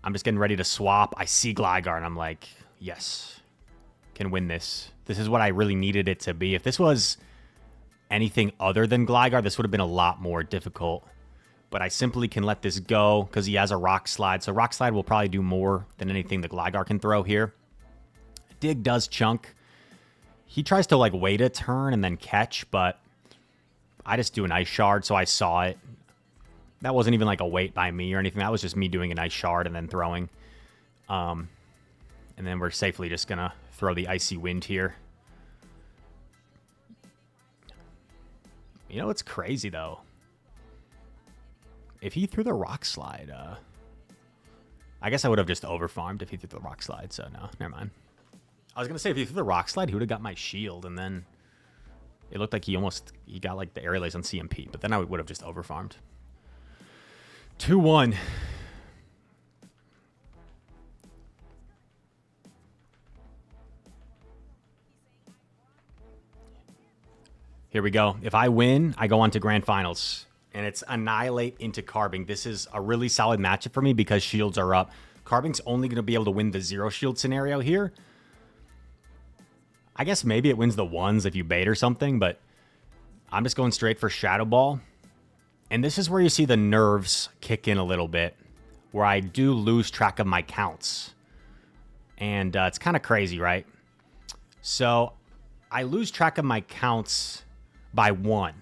I'm just getting ready to swap. I see Gligar and I'm like, yes, can win this. This is what I really needed it to be. If this was anything other than Gligar, this would have been a lot more difficult. But I simply can let this go because he has a Rock Slide. So Rock Slide will probably do more than anything the Gligar can throw here. Dig does chunk. He tries to like wait a turn and then catch, but I just do an Ice Shard, so I saw it. That wasn't even like a wait by me or anything. That was just me doing an Ice Shard and then throwing. And then we're safely just going to throw the Icy Wind here. You know, it's crazy, though. If he threw the Rock Slide, I guess I would have just overfarmed if he threw the Rock Slide, so no, never mind. I was going to say, if he threw the Rock Slide, he would have got my shield, and then it looked like he got like the Aerial Ace on CMP, but then I would have just overfarmed. 2-1. Here we go. If I win, I go on to Grand Finals. And it's Annihilate into Carbink. This is a really solid matchup for me because shields are up. Carbink's only going to be able to win the 0 shield scenario here. I guess maybe it wins the 1s if you bait or something, but I'm just going straight for Shadow Ball. And this is where you see the nerves kick in a little bit, where I do lose track of my counts. And it's kind of crazy, right? So I lose track of my counts by 1.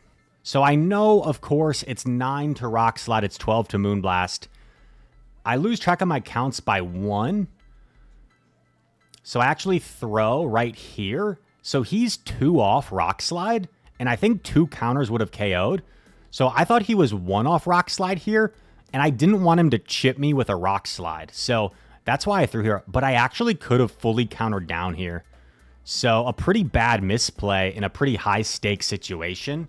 So I know, of course, it's 9 to Rock Slide, it's 12 to Moonblast. I lose track of my counts by 1. So I actually throw right here. So he's 2 off Rock Slide, and I think 2 counters would have KO'd. So I thought he was 1 off Rock Slide here, and I didn't want him to chip me with a Rock Slide. So that's why I threw here. But I actually could have fully countered down here. So a pretty bad misplay in a pretty high-stakes situation,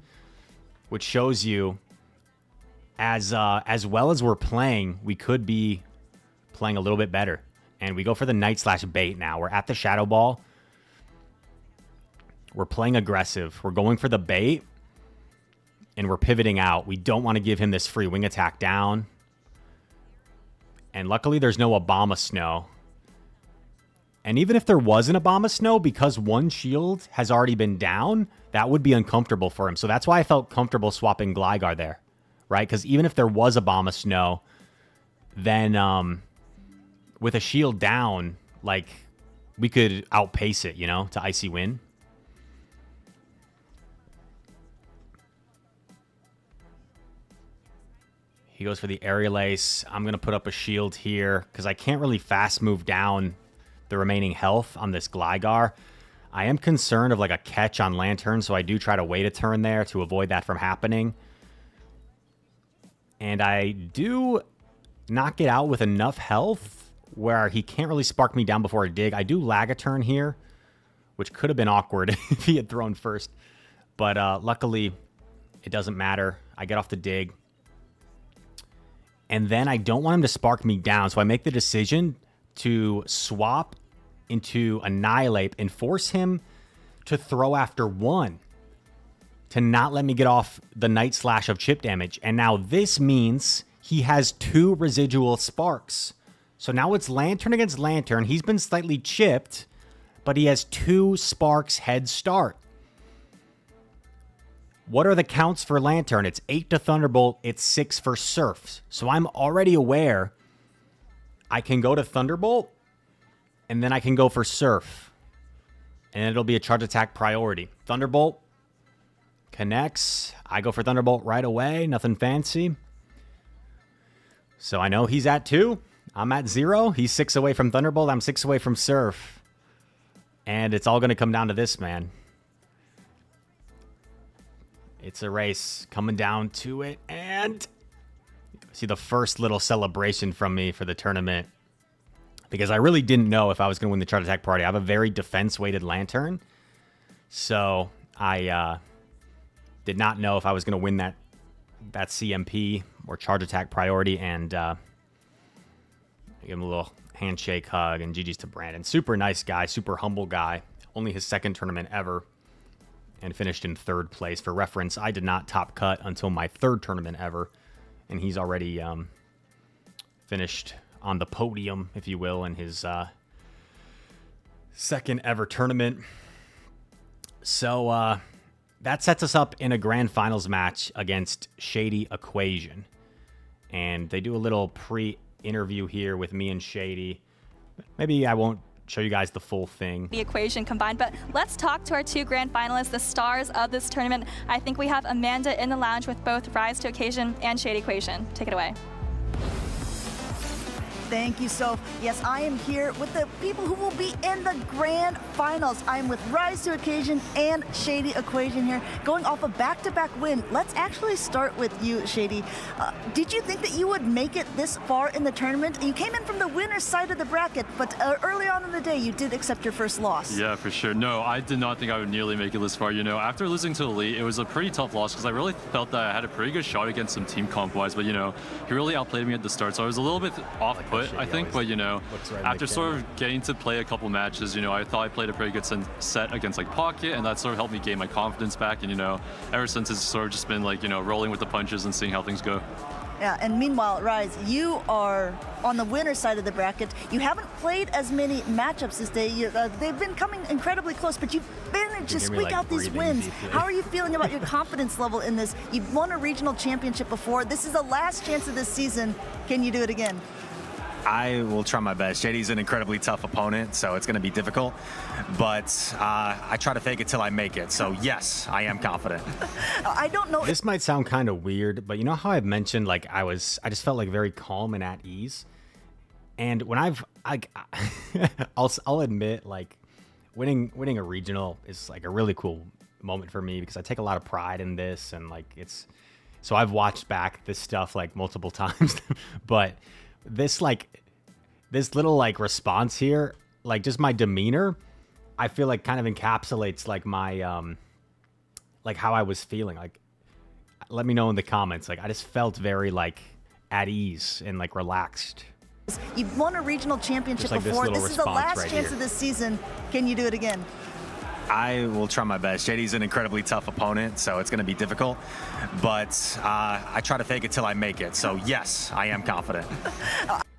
which shows you as well as we're playing, we could be playing a little bit better. And we go for the Night/Bait now. We're at the Shadow Ball. We're playing aggressive. We're going for the bait, and we're pivoting out. We don't want to give him this free wing attack down. And luckily, there's no Obama And even if there was an Obama because 1 shield has already been down, that would be uncomfortable for him. So that's why I felt comfortable swapping Gligar there, right? Because even if there was Obama then with a shield down, like, we could outpace it, you know, to Icy Wind. He goes for the Aerial Ace. I'm going to put up a shield here because I can't really fast move down the remaining health on this Gligar. I am concerned of like a catch on Lantern, so I do try to wait a turn there to avoid that from happening. And I do knock it out with enough health where he can't really spark me down before a dig. I do lag a turn here, which could have been awkward if he had thrown first. But luckily, it doesn't matter. I get off the dig. And then I don't want him to spark me down, so I make the decision to swap into Annihilate and force him to throw after 1 to not let me get off the Night Slash of chip damage. And now this means he has 2 residual sparks. So now it's Lantern against Lantern. He's been slightly chipped, but he has 2 sparks head start. What are the counts for Lantern? It's 8 to Thunderbolt. It's 6 for Surf. So I'm already aware I can go to Thunderbolt, and then I can go for Surf. And it'll be a charge attack priority. Thunderbolt connects. I go for Thunderbolt right away. Nothing fancy. So I know he's at 2. I'm at 0. He's 6 away from Thunderbolt. I'm 6 away from Surf. And it's all going to come down to this, man. It's a race coming down to it. And see the first little celebration from me for the tournament, because I really didn't know if I was going to win the charge attack party. I have a very defense-weighted Lantern. So I did not know if I was going to win that CMP or charge attack priority, and give him a little handshake hug, and GG's to Brandon. Super nice guy, super humble guy. Only his second tournament ever, and finished in 3rd place. For reference, I did not top cut until my 3rd tournament ever, and he's already finished on the podium, if you will, in his 2nd ever tournament. So that sets us up in a grand finals match against AShadyEquation. And they do a little pre-interview here with me and Shady. Maybe I won't show you guys the full thing. The equation combined, but let's talk to our 2 grand finalists, the stars of this tournament. I think we have Amanda in the lounge with both Rise to Occasion and AShadyEquation. Take it away. Thank you, Soph. Yes, I am here with the people who will be in the grand finals. I'm with Rise to Occasion and AShadyEquation here, going off a back-to-back win. Let's actually start with you, Shady. Did you think that you would make it this far in the tournament? You came in from the winner's side of the bracket, but early on in the day, you did accept your first loss. Yeah, for sure. No, I did not think I would nearly make it this far. You know, after losing to Elite, it was a pretty tough loss because I really felt that I had a pretty good shot against some team comp-wise, but, you know, he really outplayed me at the start, so I was a little bit off-put, I think, but, you know, after sort of getting to play a couple matches, you know, I thought I played a pretty good set against, like, Pocket, and that sort of helped me gain my confidence back, and, you know, ever since it's sort of just been, like, you know, rolling with the punches and seeing how things go. Yeah, and meanwhile, Rise, you are on the winner's side of the bracket. You haven't played as many matchups this day. They've been coming incredibly close, but you've managed to squeak out these wins. Deeply. How are you feeling about your confidence level in this? You've won a regional championship before. This is the last chance of this season. Can you do it again? I will try my best. JD's an incredibly tough opponent, so it's going to be difficult. But I try to fake it till I make it. So yes, I am confident. I don't know. This might sound kind of weird, but you know how I've mentioned like I just felt like very calm and at ease. And when I'll admit, like winning a regional is like a really cool moment for me because I take a lot of pride in this, and like so I've watched back this stuff like multiple times, but this little like response here, like just my demeanor, I feel like kind of encapsulates like my like how I was feeling. Like, let me know in the comments. Like I just felt very like at ease and like relaxed. You've won a regional championship like before. This is the last right chance here of this season. Can you do it again? I will try my best. JD's an incredibly tough opponent, so it's going to be difficult. But I try to fake it till I make it. So yes, I am confident.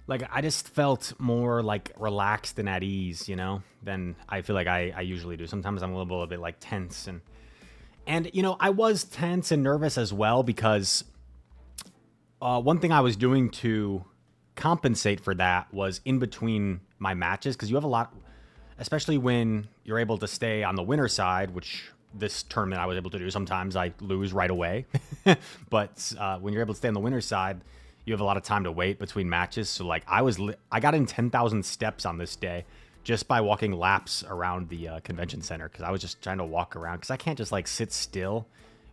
Like I just felt more like relaxed and at ease, you know, than I feel like I usually do. Sometimes I'm a little bit like tense, and you know, I was tense and nervous as well because one thing I was doing to compensate for that was in between my matches, because you have a lot, especially when you're able to stay on the winner side, which this tournament I was able to do. Sometimes I lose right away, but when you're able to stay on the winner side, you have a lot of time to wait between matches. So like I got in 10,000 steps on this day just by walking laps around the convention center, because I was just trying to walk around, because I can't just like sit still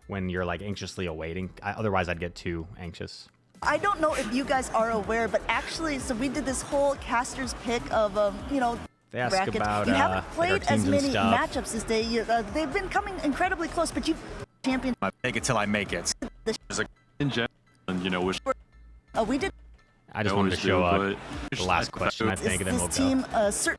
when you're like anxiously awaiting. Otherwise I'd get too anxious. I don't know if you guys are aware, but actually, so we did this whole caster's pick of, you know, They ask bracket. about You haven't like our played as teams and many stuff. matchups this day. They've been coming incredibly close, but you've champion. I fake it till I make it. In general, and, you know, wish We did I just I wanted to always show do, up but the last question, I think, and then we'll this go. team certainly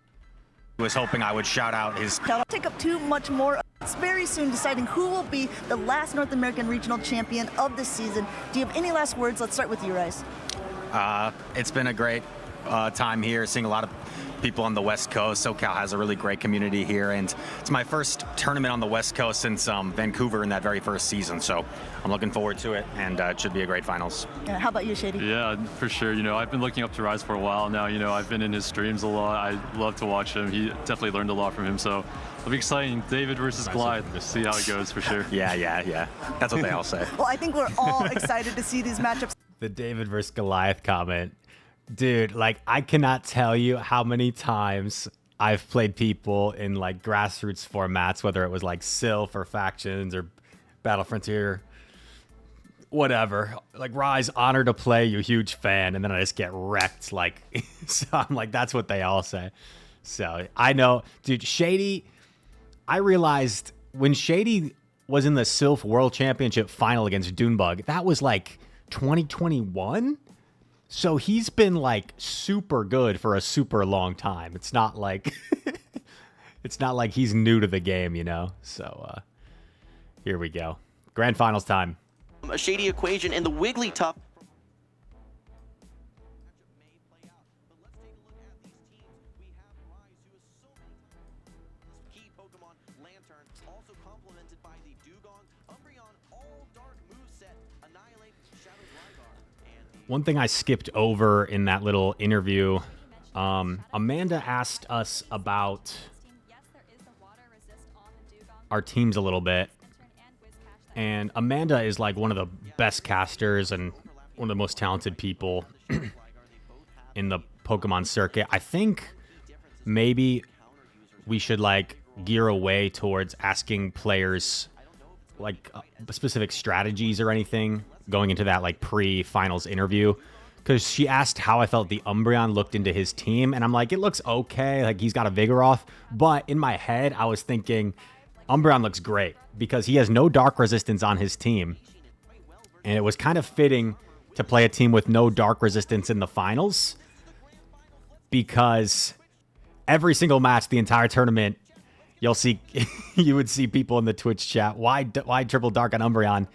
Was hoping I would shout out his. don't take up too much more. It's very soon deciding who will be the last North American regional champion of this season. Do you have any last words? Let's start with you, Rice. It's been a great time here, seeing a lot of people on the West Coast. SoCal has a really great community here, and it's my first tournament on the West Coast since Vancouver in that very first season. So I'm looking forward to it, and it should be a great finals. How about you, Shady? Yeah, for sure. You know, I've been looking up to Rise for a while now. You know, I've been in his streams a lot. I love to watch him. He definitely learned a lot from him. So it'll be exciting. David versus Goliath. See how it goes for sure. Yeah. That's what they all say. Well, I think we're all excited to see these matchups. The David versus Goliath comment. Dude, like, I cannot tell you how many times I've played people in, like, grassroots formats, whether it was, like, Sylph or Factions or Battle Frontier, whatever. Like, Rise, honor to play, you huge fan, and then I just get wrecked, like, so I'm like, that's what they all say. So, I know, dude, Shady, I realized when Shady was in the Sylph World Championship final against Dunebug, that was like 2021. So he's been like super good for a super long time. It's not like it's not like he's new to the game, you know. So here we go. Grand finals time. AShadyEquation and the Wigglytuff. Key Pokemon Lantern, also complemented by the Dugong, Umbreon, all dark moveset, Annihilate, Shadow Gligar, and the One thing I skipped over in that little interview, Amanda asked us about Yes, there is the water resist on the Dugong. our teams a little bit. And Whiscash. And Amanda is like one of the best casters and one of the most talented people in the Pokemon circuit. I think maybe we should like gear away towards asking players like specific strategies or anything going into that like pre-finals interview. Because she asked how I felt the Umbreon looked into his team. And I'm like, it looks okay. Like he's got a Vigoroth. But in my head, I was thinking Umbreon looks great because he has no dark resistance on his team. And it was kind of fitting to play a team with no dark resistance in the finals because every single match, the entire tournament, you'll see, you would see people in the Twitch chat. Why triple dark on Umbreon?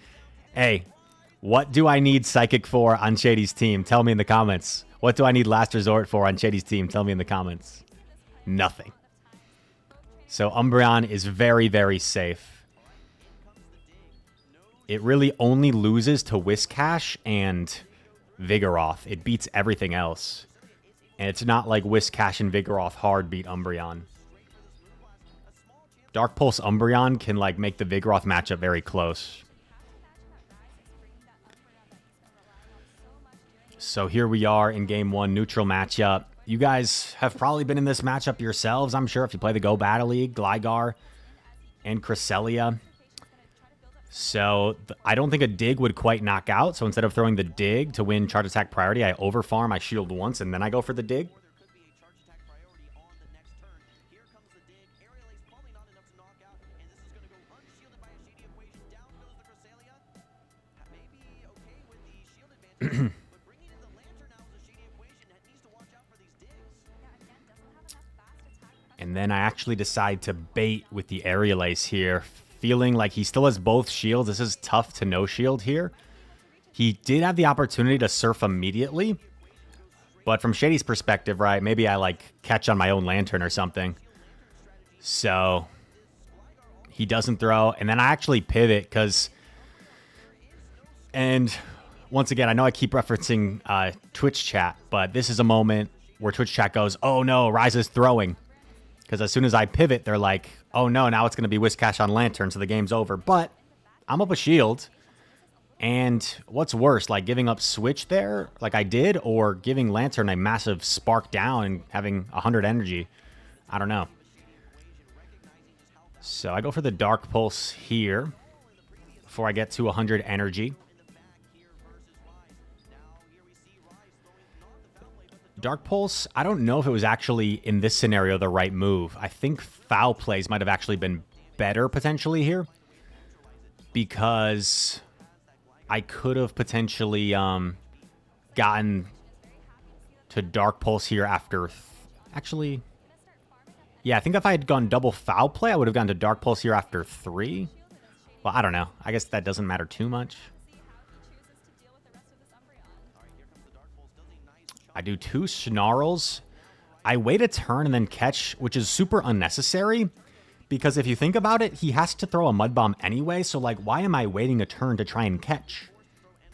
Hey, what do I need Psychic for on Shady's team? Tell me in the comments. What do I need Last Resort for on Shady's team? Tell me in the comments. Nothing. So Umbreon is very, very safe. It really only loses to Whiscash and Vigoroth. It beats everything else. And it's not like Whiscash and Vigoroth hard beat Umbreon. Dark Pulse Umbreon can like make the Vigoroth matchup very close. So here we are in game one, neutral matchup. You guys have probably been in this matchup yourselves, I'm sure, if you play the Go Battle League, Gligar and Cresselia. So I don't think a dig would quite knock out. So instead of throwing the dig to win charge attack priority, I overfarm, I shield once, and then I go for the dig. And then I actually decide to bait with the Aerial Ace here, feeling like he still has both shields. This is tough to no shield here. He did have the opportunity to surf immediately, but from Shady's perspective, right, maybe I like catch on my own Lantern or something. So he doesn't throw, and then I actually pivot because, and once again, I know I keep referencing Twitch chat, but this is a moment where Twitch chat goes, oh no, Rise is throwing. Because as soon as I pivot, they're like, oh no, now it's going to be Whiscash on Lantern, so the game's over. But I'm up a shield. And what's worse, like giving up Switch there, like I did, or giving Lantern a massive spark down and having 100 energy? I don't know. So I go for the Dark Pulse here before I get to 100 energy. Dark Pulse, I don't know if it was actually in this scenario the right move. I think Foul Plays might have actually been better potentially here because I could have potentially gotten to Dark Pulse here after... Actually, yeah, I think if I had gone double Foul Play, I would have gone to Dark Pulse here after 3. Well, I don't know. I guess that doesn't matter too much. I do 2 Snarls. I wait a turn and then catch, which is super unnecessary. Because if you think about it, he has to throw a Mud Bomb anyway. So, like, why am I waiting a turn to try and catch?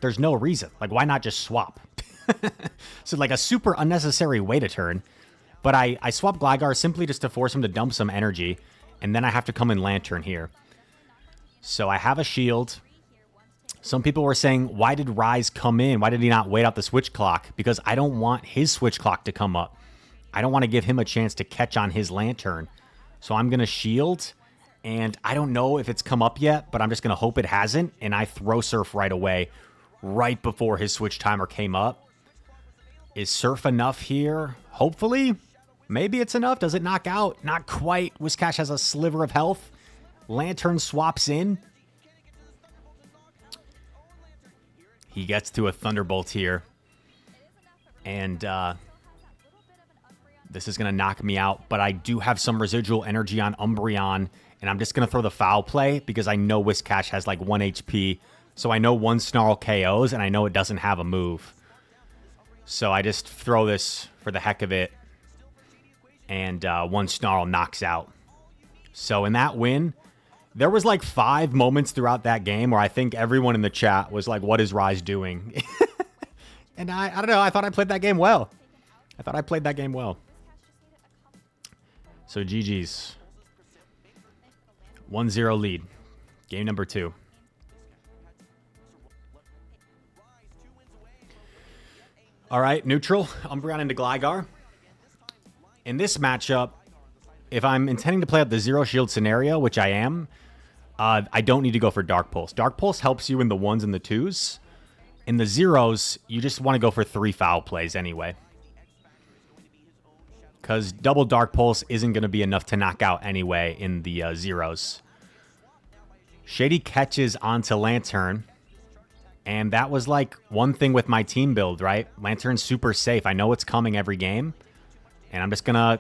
There's no reason. Like, why not just swap? So, like, a super unnecessary wait a turn. But I swap Gligar simply just to force him to dump some energy. And then I have to come in Lantern here. So, I have a shield. Some people were saying, why did Rise come in? Why did he not wait out the switch clock? Because I don't want his switch clock to come up. I don't want to give him a chance to catch on his Lantern. So I'm going to shield. And I don't know if it's come up yet, but I'm just going to hope it hasn't. And I throw Surf right away, right before his switch timer came up. Is Surf enough here? Hopefully. Maybe it's enough. Does it knock out? Not quite. Whiscash has a sliver of health. Lantern swaps in. He gets to a Thunderbolt here. And this is going to knock me out. But I do have some residual energy on Umbreon. And I'm just going to throw the foul play because I know Whiscash has like 1 HP. So I know one Snarl KOs and I know it doesn't have a move. So I just throw this for the heck of it. And one Snarl knocks out. So in that win, there was like 5 moments throughout that game where I think everyone in the chat was like, what is Rise doing? And I don't know. I thought I played that game well. So GG's. 1-0 lead. Game number 2. All right, neutral. Umbreon into Gligar. In this matchup, if I'm intending to play out the zero shield scenario, which I am, I don't need to go for Dark Pulse. Dark Pulse helps you in the 1s and the 2s. In the zeros, you just want to go for 3 foul plays anyway. Because double Dark Pulse isn't going to be enough to knock out anyway in the zeros. Shady catches onto Lantern. And that was like one thing with my team build, right? Lantern's super safe. I know it's coming every game. And I'm just going to...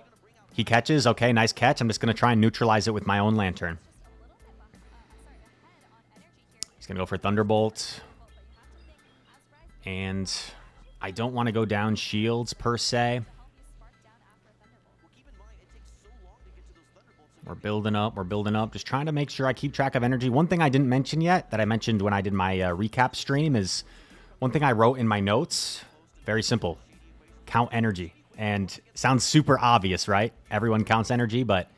He catches. Okay, nice catch. I'm just going to try and neutralize it with my own Lantern. He's going to go for Thunderbolt. And I don't want to go down shields per se. We're building up. Just trying to make sure I keep track of energy. One thing I didn't mention yet that I mentioned when I did my recap stream is one thing I wrote in my notes. Very simple. Count energy. And sounds super obvious, right? Everyone counts energy, but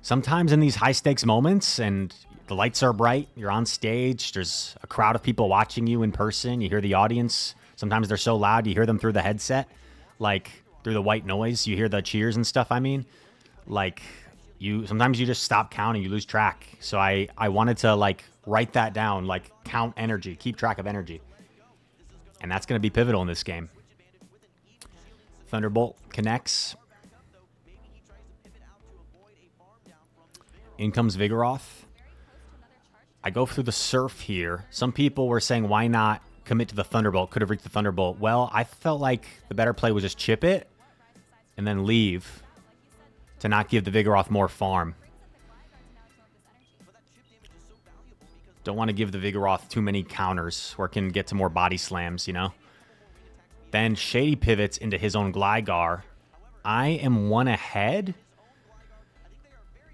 sometimes in these high stakes moments and the lights are bright, you're on stage, there's a crowd of people watching you in person, you hear the audience. Sometimes they're so loud, you hear them through the headset, like through the white noise, you hear the cheers and stuff, I mean. Like, sometimes you just stop counting, you lose track. So I wanted to, like, write that down, like, count energy, keep track of energy. And that's going to be pivotal in this game. Thunderbolt connects. In comes Vigoroth. I go through the Surf here. Some people were saying, why not commit to the Thunderbolt? Could have reached the Thunderbolt. Well, I felt like the better play was just chip it and then leave to not give the Vigoroth more farm. Don't want to give the Vigoroth too many counters where it can get to more body slams, you know? Then Shady pivots into his own Gligar. I am 1 ahead.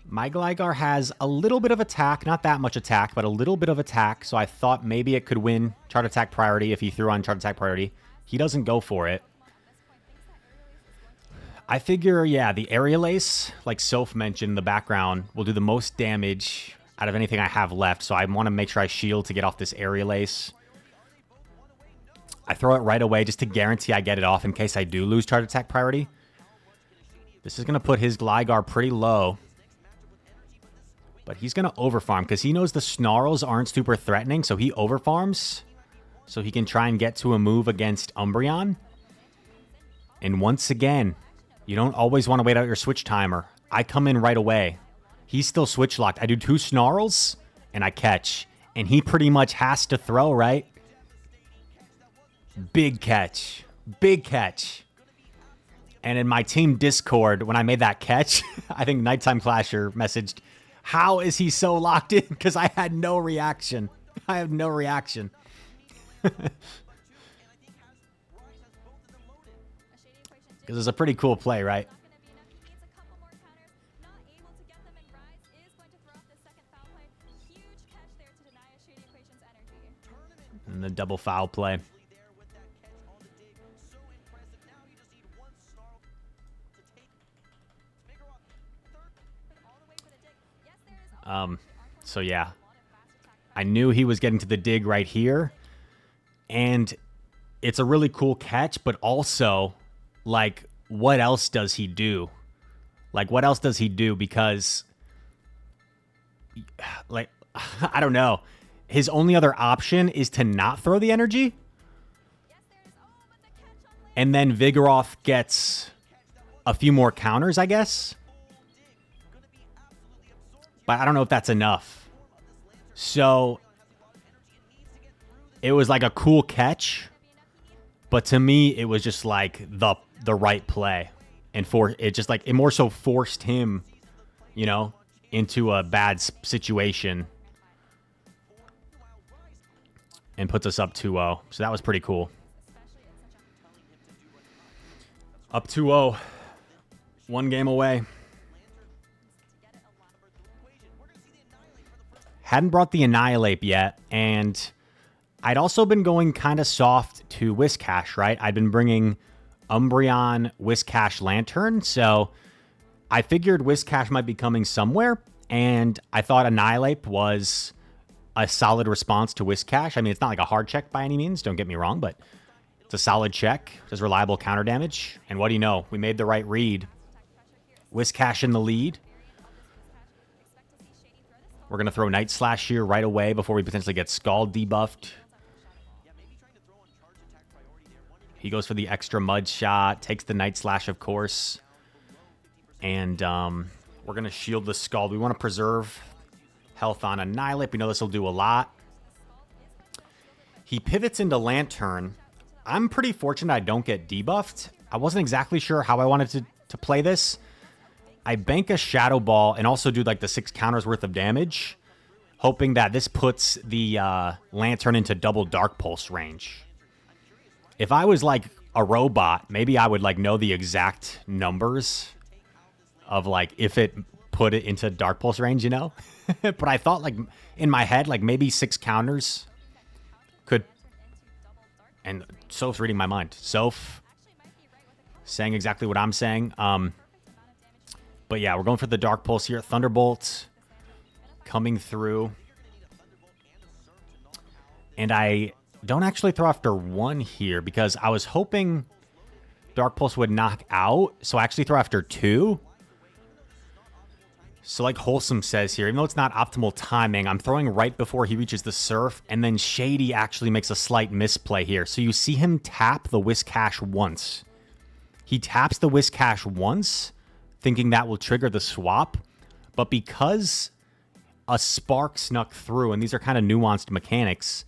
My Gligar has a little bit of attack. Not that much attack, but a little bit of attack. So I thought maybe it could win Chart Attack priority if he threw on Chart Attack priority. He doesn't go for it. I figure, yeah, the Aerial Ace, like Soph mentioned in the background, will do the most damage out of anything I have left. So I want to make sure I shield to get off this Aerial Ace. I throw it right away just to guarantee I get it off in case I do lose Chart Attack priority. This is going to put his Gligar pretty low. But he's going to overfarm because he knows the Snarls aren't super threatening. So he overfarms so he can try and get to a move against Umbreon. And once again, you don't always want to wait out your switch timer. I come in right away. He's still switch locked. I do 2 Snarls and I catch. And he pretty much has to throw, right? Big catch. Big catch. And in my team Discord, when I made that catch, I think Nighttime Clasher messaged, how is he so locked in? Because I had no reaction. I have no reaction. Because it's a pretty cool play, right? And the double foul play. So yeah, I knew he was getting to the dig right here, and it's a really cool catch, but also, like, what else does he do? Like, what else does he do? Because, like, I don't know. His only other option is to not throw the energy, and then Vigoroth gets a few more counters, I guess. but I don't know if that's enough. So it was like a cool catch, but to me, it was just like the right play. And it more so forced him, you know, into a bad situation and puts us up 2-0. So that was pretty cool. Up 2-0. One game away. Hadn't brought the Annihilate yet, and I'd also been going kind of soft to Whiscash, right? I'd been bringing Umbreon, Whiscash, Lantern, so I figured Whiscash might be coming somewhere, and I thought Annihilate was a solid response to Whiscash. I mean, it's not like a hard check by any means, don't get me wrong, but it's a solid check. Does reliable counter damage, and what do you know? We made the right read. Whiscash in the lead. We're going to throw Night Slash here right away before we potentially get Scald debuffed. He goes for the extra Mud Shot, takes the Night Slash, of course. And we're going to shield the Scald. We want to preserve health on Annihilate. We know this will do a lot. He pivots into Lantern. I'm pretty fortunate I don't get debuffed. I wasn't exactly sure how I wanted to play this. I bank a Shadow Ball and also do like the 6 counters worth of damage, hoping that this puts the Lantern into double Dark Pulse range. If I was like a robot, maybe I would like know the exact numbers of like if it put it into Dark Pulse range, you know? But I thought like in my head, like maybe 6 counters could, and Soph's reading my mind. Soph saying exactly what I'm saying. But yeah, we're going for the Dark Pulse here. Thunderbolt coming through. And I don't actually throw after 1 here because I was hoping Dark Pulse would knock out. So I actually throw after 2. So like Wholesome says here, even though it's not optimal timing, I'm throwing right before he reaches the Surf. And then Shady actually makes a slight misplay here. So you see him tap the Whiscash once. He taps the Whiscash once, thinking that will trigger the swap. But because a Spark snuck through, and these are kind of nuanced mechanics,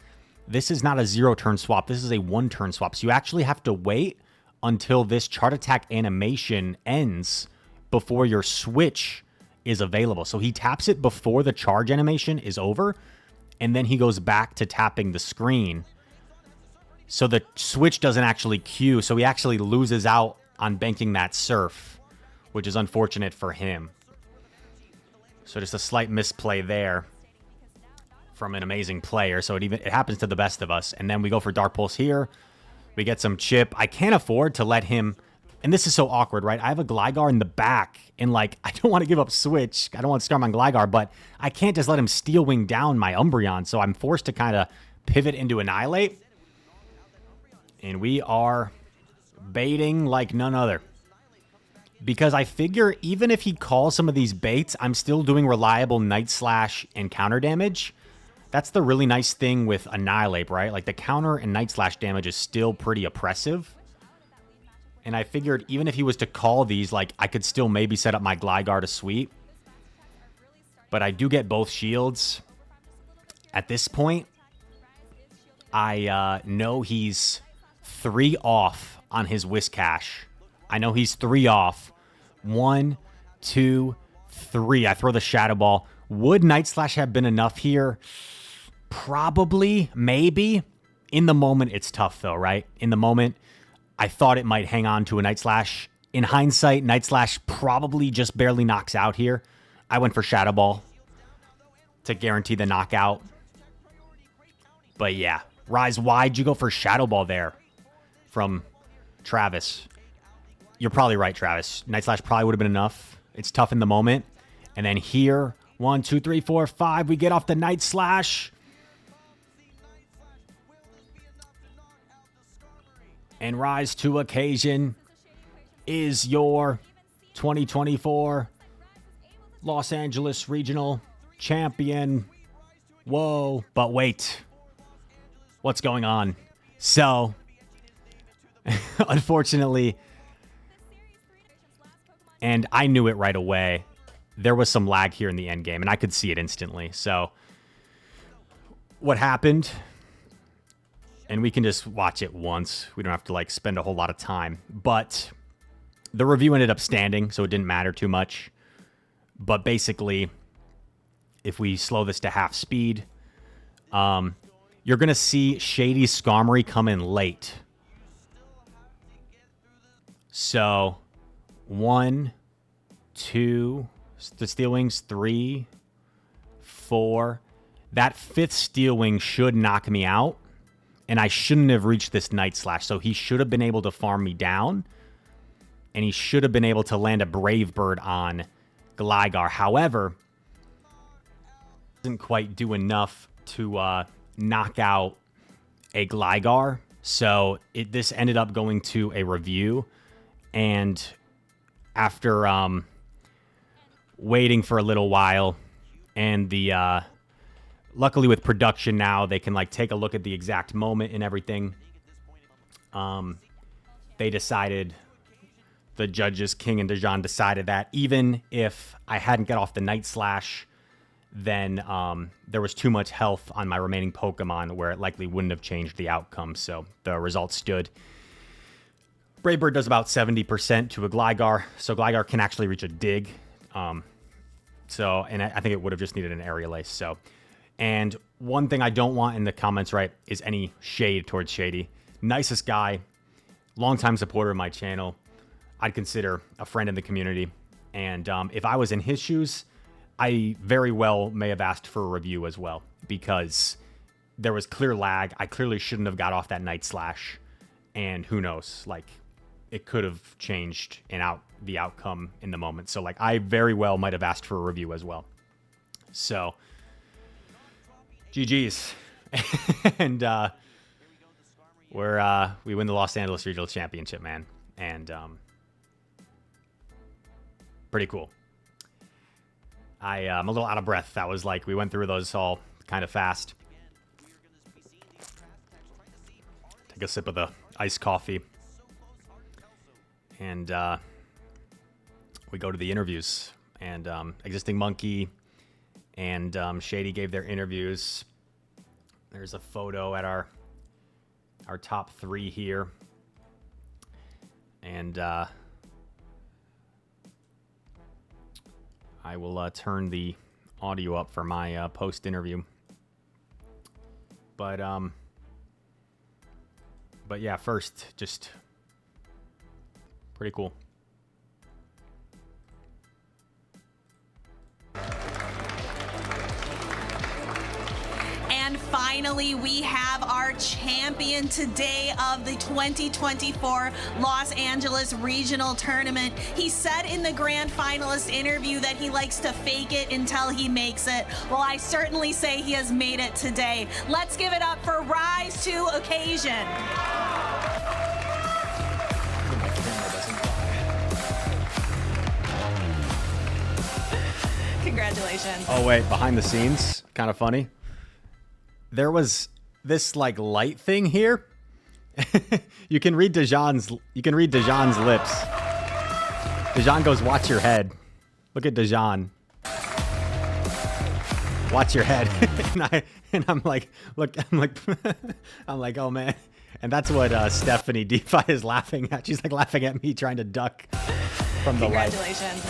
this is not a 0-turn swap. This is a 1-turn swap. So you actually have to wait until this Chart Attack animation ends before your switch is available. So he taps it before the charge animation is over, and then he goes back to tapping the screen. So the switch doesn't actually queue, so he actually loses out on banking that Surf, which is unfortunate for him. So just a slight misplay there from an amazing player. So it happens to the best of us. And then we go for Dark Pulse here. We get some chip. I can't afford to let him, and this is so awkward, right? I have a Gligar in the back, and like, I don't want to give up Switch. I don't want to start my Gligar, but I can't just let him Steel Wing down my Umbreon. So I'm forced to kind of pivot into Annihilate. And we are baiting like none other. Because I figure even if he calls some of these baits, I'm still doing reliable Night Slash and counter damage. That's the really nice thing with Annihilate, right? Like the counter and Night Slash damage is still pretty oppressive. And I figured even if he was to call these, like I could still maybe set up my Gligar to sweep. But I do get both shields. At this point, I know he's 3 off on his Whiscash. I know he's 3 off. 1, 2, 3. I throw the Shadow Ball. Would Night Slash have been enough here? Probably, maybe. In the moment, it's tough though, right? In the moment, I thought it might hang on to a Night Slash. In hindsight, Night Slash probably just barely knocks out here. I went for Shadow Ball to guarantee the knockout. But yeah, Rise, why'd you go for Shadow Ball there from Travis? You're probably right, Travis. Night Slash probably would have been enough. It's tough in the moment. And then here, 1, 2, 3, 4, 5. We get off the Night Slash. And Rise to Occasion is your 2024 Los Angeles Regional Champion. Whoa. But wait. What's going on? So, unfortunately, and I knew it right away, there was some lag here in the end game, and I could see it instantly. So what happened, and we can just watch it once. We don't have to like spend a whole lot of time, but the review ended up standing, so it didn't matter too much. But basically, if we slow this to half speed, you're going to see Shady Skarmory come in late. So 1, 2, the Steel Wings, 3, 4. That 5th Steel Wing should knock me out, and I shouldn't have reached this Night Slash. So he should have been able to farm me down, and he should have been able to land a Brave Bird on Gligar. However, doesn't quite do enough to knock out a Gligar. So this ended up going to a review, and after waiting for a little while, and the luckily with production now, they can like take a look at the exact moment and everything. They decided, the judges, King and Dejan, decided that even if I hadn't got off the Night Slash, then there was too much health on my remaining Pokemon where it likely wouldn't have changed the outcome. So the result stood. Brave Bird does about 70% to a Gligar, so Gligar can actually reach a dig. And I think it would have just needed an Aerial Ace. So, and one thing I don't want in the comments, right, is any shade towards Shady. Nicest guy, longtime supporter of my channel. I'd consider a friend in the community. And if I was in his shoes, I very well may have asked for a review as well, because there was clear lag. I clearly shouldn't have got off that Night Slash, and who knows, like, it could have changed the outcome in the moment. So like, I very well might have asked for a review as well. So GG's. And we win the Los Angeles Regional Championship, man. And pretty cool. I'm a little out of breath. That was like, we went through those all kind of fast. Take a sip of the iced coffee. And we go to the interviews. And ExistingMonkey and Shady gave their interviews. There's a photo at our top 3 here. And I will turn the audio up for my post-interview. But yeah, first, just pretty cool. And finally, we have our champion today of the 2024 Los Angeles Regional Tournament. He said in the grand finalist interview that he likes to fake it until he makes it. Well, I certainly say he has made it today. Let's give it up for Rise to Occasion. Congratulations. Oh wait, behind the scenes, kind of funny. There was this like light thing here. You can read Dejan's lips. Dejan goes, "Watch your head." Look at Dejan. Watch your head. and I'm like, look, I'm like, oh man. And that's what Stephanie DeFi is laughing at. She's like laughing at me trying to duck from the light. Congratulations.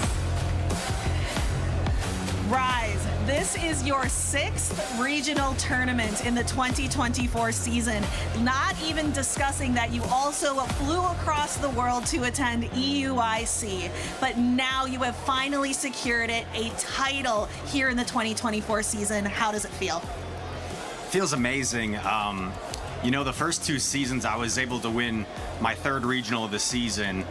Rise, this is your 6th regional tournament in the 2024 season. Not even discussing that you also flew across the world to attend EUIC, but now you have finally secured it, a title here in the 2024 season. How does it feel? Feels amazing. You know, the first 2 seasons I was able to win my 3rd regional of the season,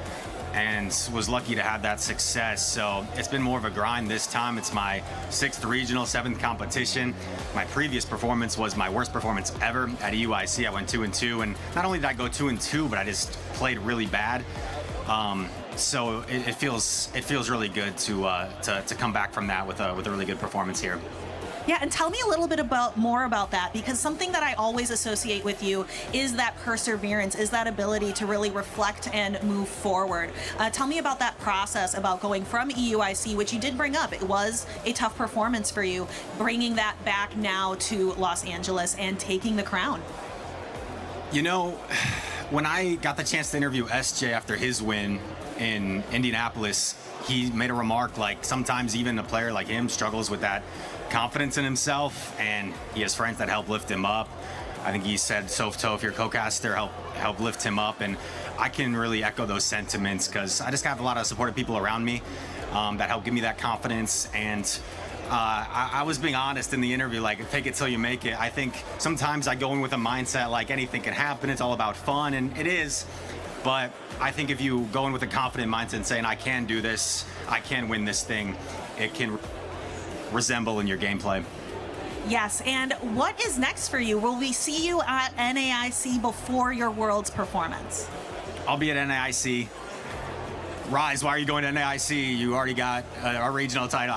and was lucky to have that success. So it's been more of a grind this time. It's my 6th regional, 7th competition. My previous performance was my worst performance ever at EUIC. I went 2-2, and not only did I go 2-2, but I just played really bad. So it feels really good to come back from that with a really good performance here. Yeah, and tell me a little bit more about that, because something that I always associate with you is that perseverance, is that ability to really reflect and move forward. Tell me about that process, about going from EUIC, which you did bring up. It was a tough performance for you, bringing that back now to Los Angeles and taking the crown. You know, when I got the chance to interview SJ after his win in Indianapolis, he made a remark like sometimes even a player like him struggles with that confidence in himself, and he has friends that help lift him up. I think he said, Softo, if your co-caster, help lift him up. And I can really echo those sentiments because I just have a lot of supportive people around me that help give me that confidence. And I was being honest in the interview, like, take it till you make it. I think sometimes I go in with a mindset like anything can happen. It's all about fun, and it is. But I think if you go in with a confident mindset and saying, I can do this, I can win this thing, it can resemble in your gameplay. Yes, and what is next for you? Will we see you at NAIC before your Worlds performance? I'll be at NAIC. Rise, why are you going to NAIC? You already got a regional title.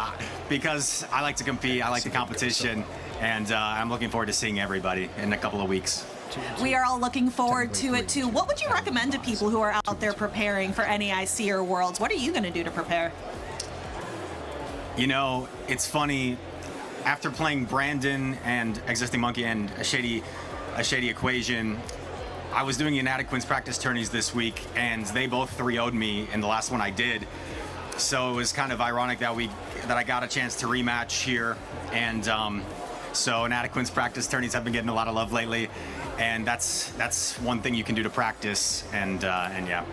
Because I like to compete, I like the competition, and I'm looking forward to seeing everybody in a couple of weeks. We are all looking forward to it too. What would you recommend to people who are out there preparing for NAIC or Worlds? What are you going to do to prepare? You know, it's funny. After playing Brandon and ExistingMonkey and AShadyEquation, I was doing inadequates practice tourneys this week, and they both 3-0'd me in the last one I did. So it was kind of ironic that I got a chance to rematch here, and so inadequates practice tourneys have been getting a lot of love lately, and that's one thing you can do to practice, and yeah.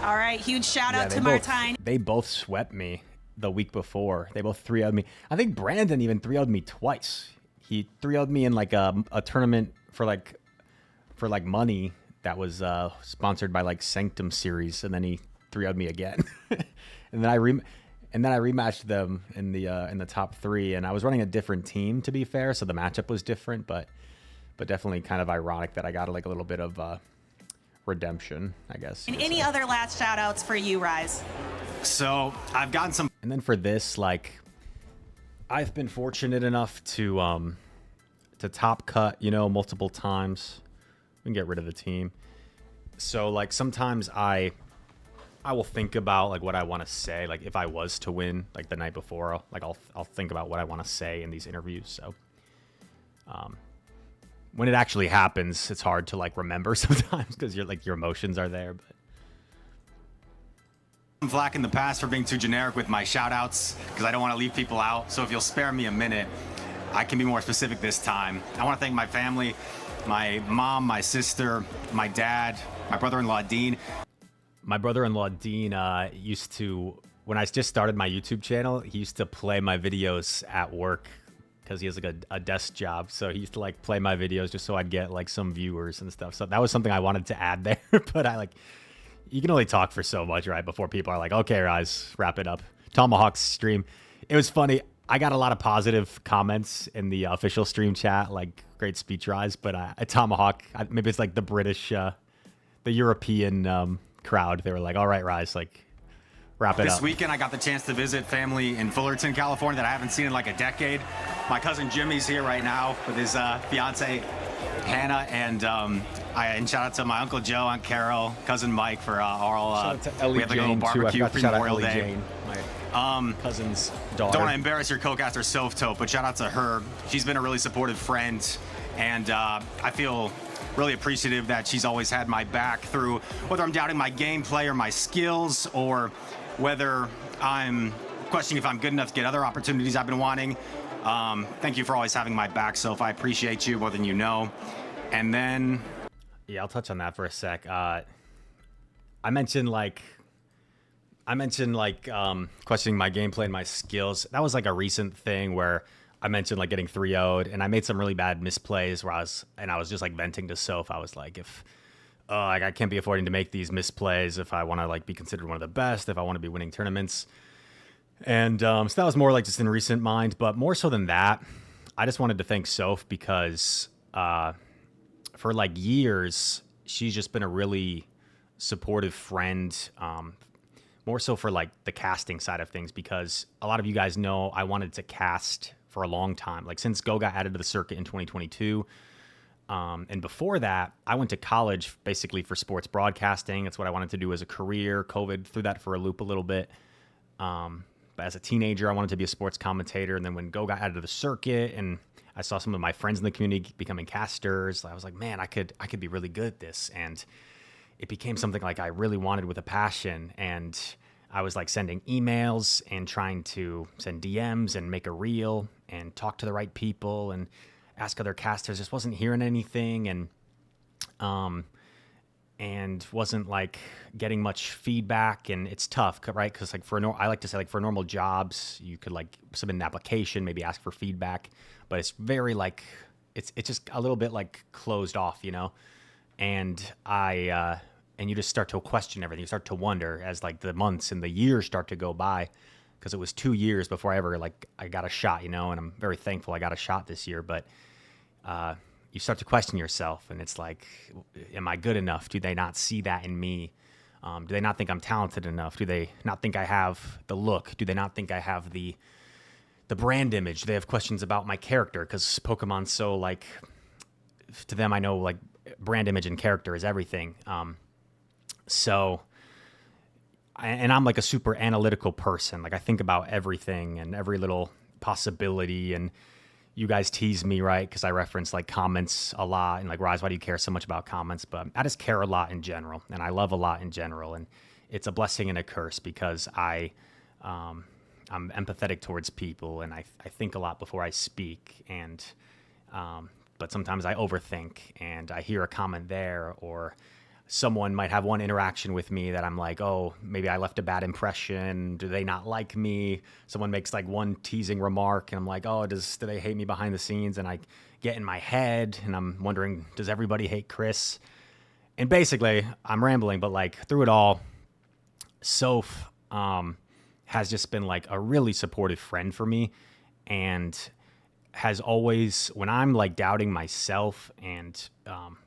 All right, huge shout out to Martine. They both swept me the week before. They both 3-0'd me. I think Brandon even 3-0'd me twice. He 3-0'd me in like a tournament for like money that was sponsored by like Sanctum Series, and then he 3-0'd me again. and then I rematched them in the top 3, and I was running a different team, to be fair, so the matchup was different, but definitely kind of ironic that I got like a little bit of redemption, I guess. And any other last shout outs for you, Rise? So I've gotten some. And then for this, like, I've been fortunate enough to top cut, you know, multiple times and get rid of the team. So like sometimes I will think about like what I want to say, like if I was to win like the night before, like I'll think about what I want to say in these interviews. So when it actually happens, it's hard to like remember sometimes because your emotions are there. But I'm flack in the past for being too generic with my shout outs because I don't want to leave people out. So if you'll spare me a minute, I can be more specific this time. I want to thank my family, my mom, my sister, my dad, my brother-in-law, Dean. My brother-in-law, Dean, used to, when I just started my YouTube channel, he used to play my videos at work because he has like a desk job. So he used to like play my videos just so I'd get like some viewers and stuff. So that was something I wanted to add there, but you can only talk for so much, right? Before people are like, okay, guys, wrap it up. Tomahawk's stream. It was funny. I got a lot of positive comments in the official stream chat, like great speech, Rise. But at Tomahawk, maybe it's like the British, the European crowd. They were like, all right, Rise, like wrap it up. This weekend, I got the chance to visit family in Fullerton, California that I haven't seen in like a decade. My cousin Jimmy's here right now with his fiance, Hannah, and shout out to my Uncle Joe, Aunt Carol, cousin Mike for all. We have like a little barbecue pre-Memorial Day. Jane, my cousin's daughter. Don't want to embarrass your co-caster Softo, but shout out to her. She's been a really supportive friend, and I feel really appreciative that she's always had my back through whether I'm doubting my gameplay or my skills, or whether I'm questioning if I'm good enough to get other opportunities I've been wanting. Thank you for always having my back, Soph. I appreciate you more than you know. And then, yeah, I'll touch on that for a sec. I mentioned questioning my gameplay and my skills. That was like a recent thing where I mentioned like getting 3-0'd, and I made some really bad misplays where I was just like venting to Soph. I was like, like I can't be affording to make these misplays if I want to like be considered one of the best, if I want to be winning tournaments. And so that was more like just in recent mind, but more so than that, I just wanted to thank Soph because for like years, she's just been a really supportive friend, more so for like the casting side of things, because a lot of you guys know I wanted to cast for a long time. Like since Go got added to the circuit in 2022. And before that, I went to college basically for sports broadcasting. That's what I wanted to do as a career. COVID threw that for a loop a little bit. But as a teenager, I wanted to be a sports commentator. And then when Go got added to the circuit and I saw some of my friends in the community becoming casters, I was like, man, I could be really good at this. And it became something like I really wanted with a passion. And I was like sending emails and trying to send DMs and make a reel and talk to the right people and ask other casters. Just wasn't hearing anything and wasn't like getting much feedback. And it's tough, right? Because like I like to say like for normal jobs, you could like submit an application, maybe ask for feedback, but it's very like it's just a little bit like closed off, you know. And and you just start to question everything. You start to wonder as like the months and the years start to go by, because it was 2 years before I got a shot, you know. And I'm very thankful I got a shot this year, but you start to question yourself, and it's like, am I good enough? Do they not see that in me? Do they not think I'm talented enough? Do they not think I have the look? Do they not think I have the brand image? Do they have questions about my character? Because Pokemon's so like, to them, I know like brand image and character is everything. And I'm like a super analytical person. Like I think about everything and every little possibility. And you guys tease me, right? Because I reference like comments a lot and like, Rise, why do you care so much about comments? But I just care a lot in general, and I love a lot in general. And it's a blessing and a curse because I'm empathetic towards people, and I think a lot before I speak. And but sometimes I overthink, and I hear a comment there, or someone might have one interaction with me that I'm like, oh, maybe I left a bad impression. Do they not like me? Someone makes like one teasing remark, and I'm like, oh, do they hate me behind the scenes? And I get in my head, and I'm wondering, does everybody hate Chris? And basically, I'm rambling, but like through it all, Soph has just been like a really supportive friend for me, and has always, when I'm like doubting myself and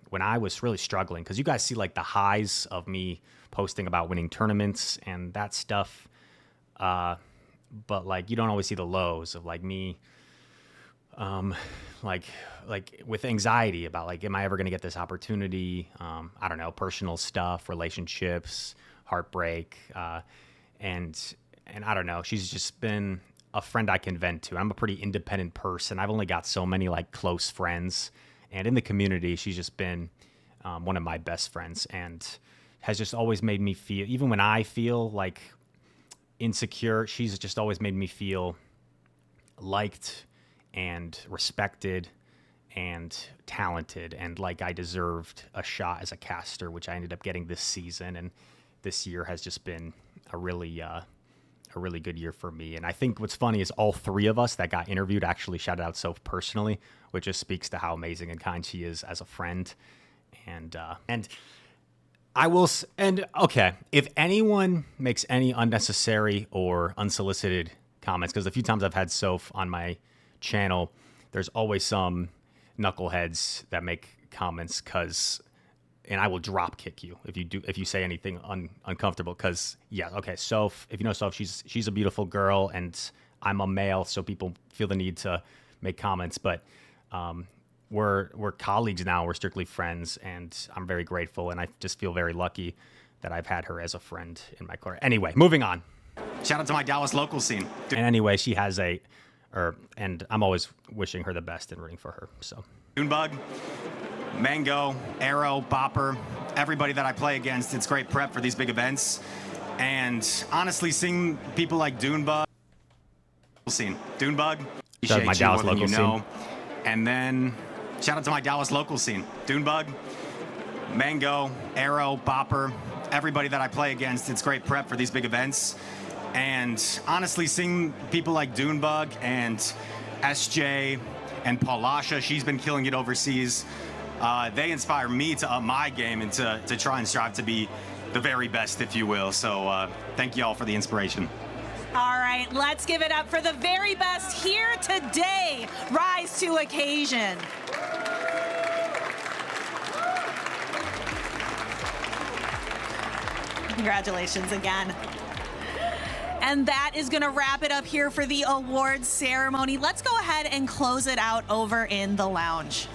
when I was really struggling, because you guys see like the highs of me posting about winning tournaments and that stuff, but like you don't always see the lows of like me, like with anxiety about like, am I ever going to get this opportunity? I don't know, personal stuff, relationships, heartbreak, and I don't know. She's just been a friend I can vent to. I'm a pretty independent person. I've only got so many like close friends. And in the community, she's just been one of my best friends, and has just always made me feel, even when I feel like insecure, she's just always made me feel liked and respected and talented, and like I deserved a shot as a caster, which I ended up getting this season. And this year has just been a really good year for me. And I think what's funny is all three of us that got interviewed actually shouted out Soph personally, which just speaks to how amazing and kind she is as a friend. And okay, if anyone makes any unnecessary or unsolicited comments, because a few times I've had Soph on my channel, there's always some knuckleheads that make comments, and I will drop kick you if you say anything uncomfortable. Because yeah, okay, Soph, if you know Soph, she's a beautiful girl, and I'm a male, so people feel the need to make comments. But we're colleagues now. We're strictly friends, and I'm very grateful, and I just feel very lucky that I've had her as a friend in my corner. Anyway, moving on. Shout out to my Dallas local scene. And anyway, she has and I'm always wishing her the best and rooting for her. So Dunebug, Mango, Arrow, Bopper, everybody that I play against, it's great prep for these big events. And honestly, seeing people like Dunebug, shout out my Dallas local scene. And then shout out to my Dallas local scene. Dunebug, Mango, Arrow, Bopper, everybody that I play against, it's great prep for these big events. And honestly, seeing people like Dunebug and SJ and Paulasha, she's been killing it overseas. They inspire me to up my game and to try and strive to be the very best, if you will. So thank you all for the inspiration. All right, let's give it up for the very best here today. Rise to occasion. Congratulations again. And that is going to wrap it up here for the awards ceremony. Let's go ahead and close it out over in the lounge.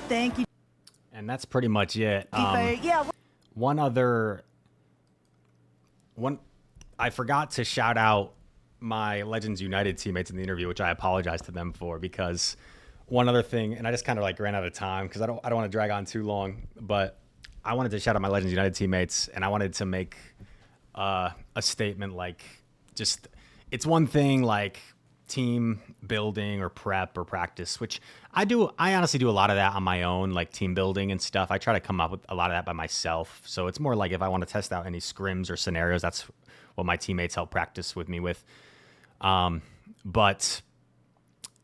Thank you. And that's pretty much it. Yeah. I forgot to shout out my Legends United teammates in the interview, which I apologize to them for, because one other thing, and I just kind of like ran out of time because I don't want to drag on too long, but I wanted to shout out my Legends United teammates, and I wanted to make a statement like, just, it's one thing like team building or prep or practice, which I honestly do a lot of that on my own, like team building and stuff. I try to come up with a lot of that by myself. So it's more like if I want to test out any scrims or scenarios, that's what my teammates help practice with me with. But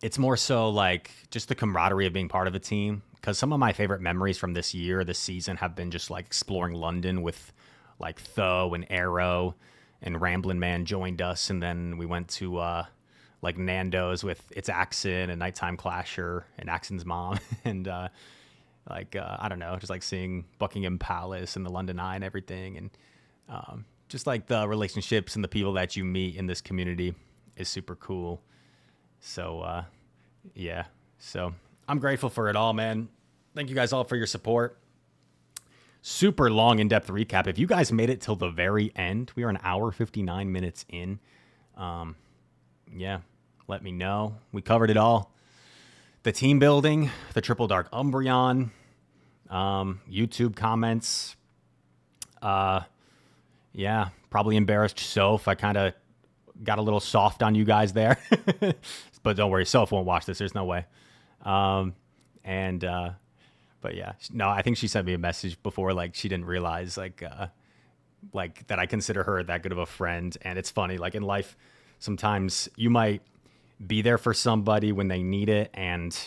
it's more so like just the camaraderie of being part of a team. Because some of my favorite memories from this season have been just like exploring London with like Tho and Arrow, and Ramblin' Man joined us. And then we went to like Nando's with It's Axon and Nighttime Clasher and Axon's mom. And I don't know, just like seeing Buckingham Palace and the London Eye and everything. And just like the relationships and the people that you meet in this community is super cool. So, yeah. So I'm grateful for it all, man. Thank you guys all for your support. Super long, in-depth recap. If you guys made it till the very end, we are an hour 59 minutes in. Yeah, let me know. We covered it all. The team building, the Triple Dark Umbreon, YouTube comments. Yeah, probably embarrassed Soph. I kind of got a little soft on you guys there. But don't worry, Soph won't watch this. There's no way. But yeah, no, I think she sent me a message before, like she didn't realize like that I consider her that good of a friend. And it's funny, like in life, sometimes you might be there for somebody when they need it and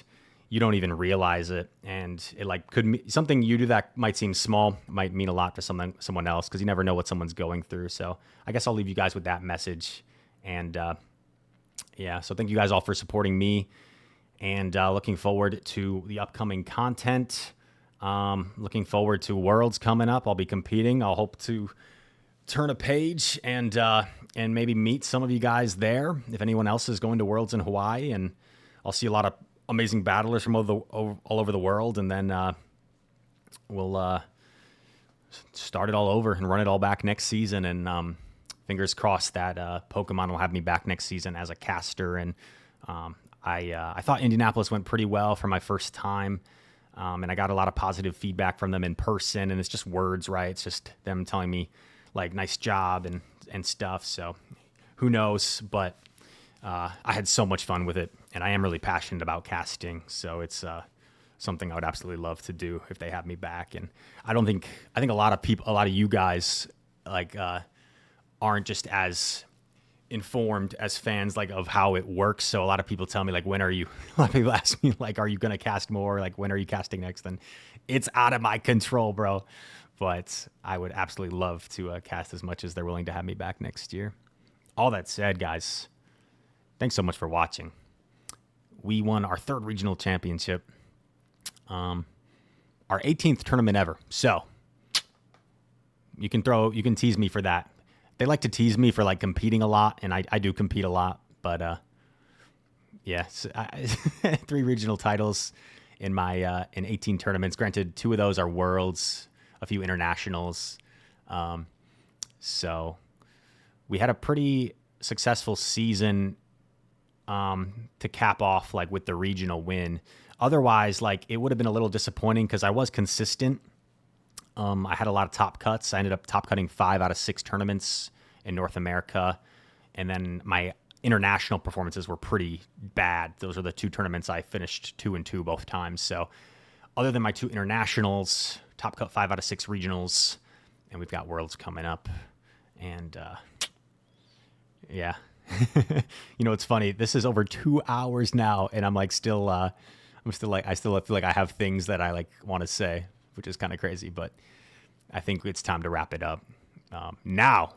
you don't even realize it. And it like something you do that might seem small might mean a lot to someone else, because you never know what someone's going through. So I guess I'll leave you guys with that message. And yeah, so thank you guys all for supporting me. And looking forward to the upcoming content. Looking forward to Worlds coming up. I'll be competing. I'll hope to turn a page and maybe meet some of you guys there. If anyone else is going to Worlds in Hawaii, and I'll see a lot of amazing battlers from all over the world. And then we'll start it all over and run it all back next season. And fingers crossed that Pokemon will have me back next season as a caster. And I thought Indianapolis went pretty well for my first time, and I got a lot of positive feedback from them in person, and it's just words, right? It's just them telling me, like, nice job and stuff, so who knows, but I had so much fun with it, and I am really passionate about casting, so it's something I would absolutely love to do if they have me back. And I think a lot of you guys, like, aren't just as informed as fans, like, of how it works. So a lot of people tell me, like, a lot of people ask me, like, are you gonna cast more, like, when are you casting next? And it's out of my control, bro, but I would absolutely love to cast as much as they're willing to have me back next year. All that said, guys, thanks so much for watching. We won our 3rd regional championship, our 18th tournament ever. So you can tease me for that. They like to tease me for, like, competing a lot, and I do compete a lot, but yeah, so 3 regional titles in my in 18 tournaments. Granted, 2 of those are Worlds, a few internationals. So we had a pretty successful season to cap off, like, with the regional win. Otherwise, like, it would have been a little disappointing because I was consistent. I had a lot of top cuts. I ended up top cutting 5 out of 6 tournaments in North America. And then my international performances were pretty bad. Those are the 2 tournaments I finished 2-2 both times. So other than my 2 internationals, top cut 5 out of 6 regionals, and we've got Worlds coming up. And yeah, you know, it's funny. This is over 2 hours now, and I'm like I still feel like I have things that I, like, want to say, which is kind of crazy, but I think it's time to wrap it up. Now,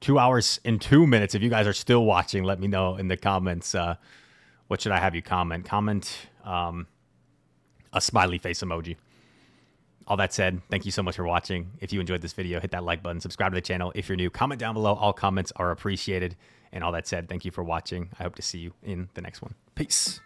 2 hours and 2 minutes. If you guys are still watching, let me know in the comments. What should I have you comment? Comment a smiley face emoji. all that said, thank you so much for watching. If you enjoyed this video, hit that like button, subscribe to the channel. If you're new, comment down below. All comments are appreciated. And all that said, thank you for watching. I hope to see you in the next one. Peace.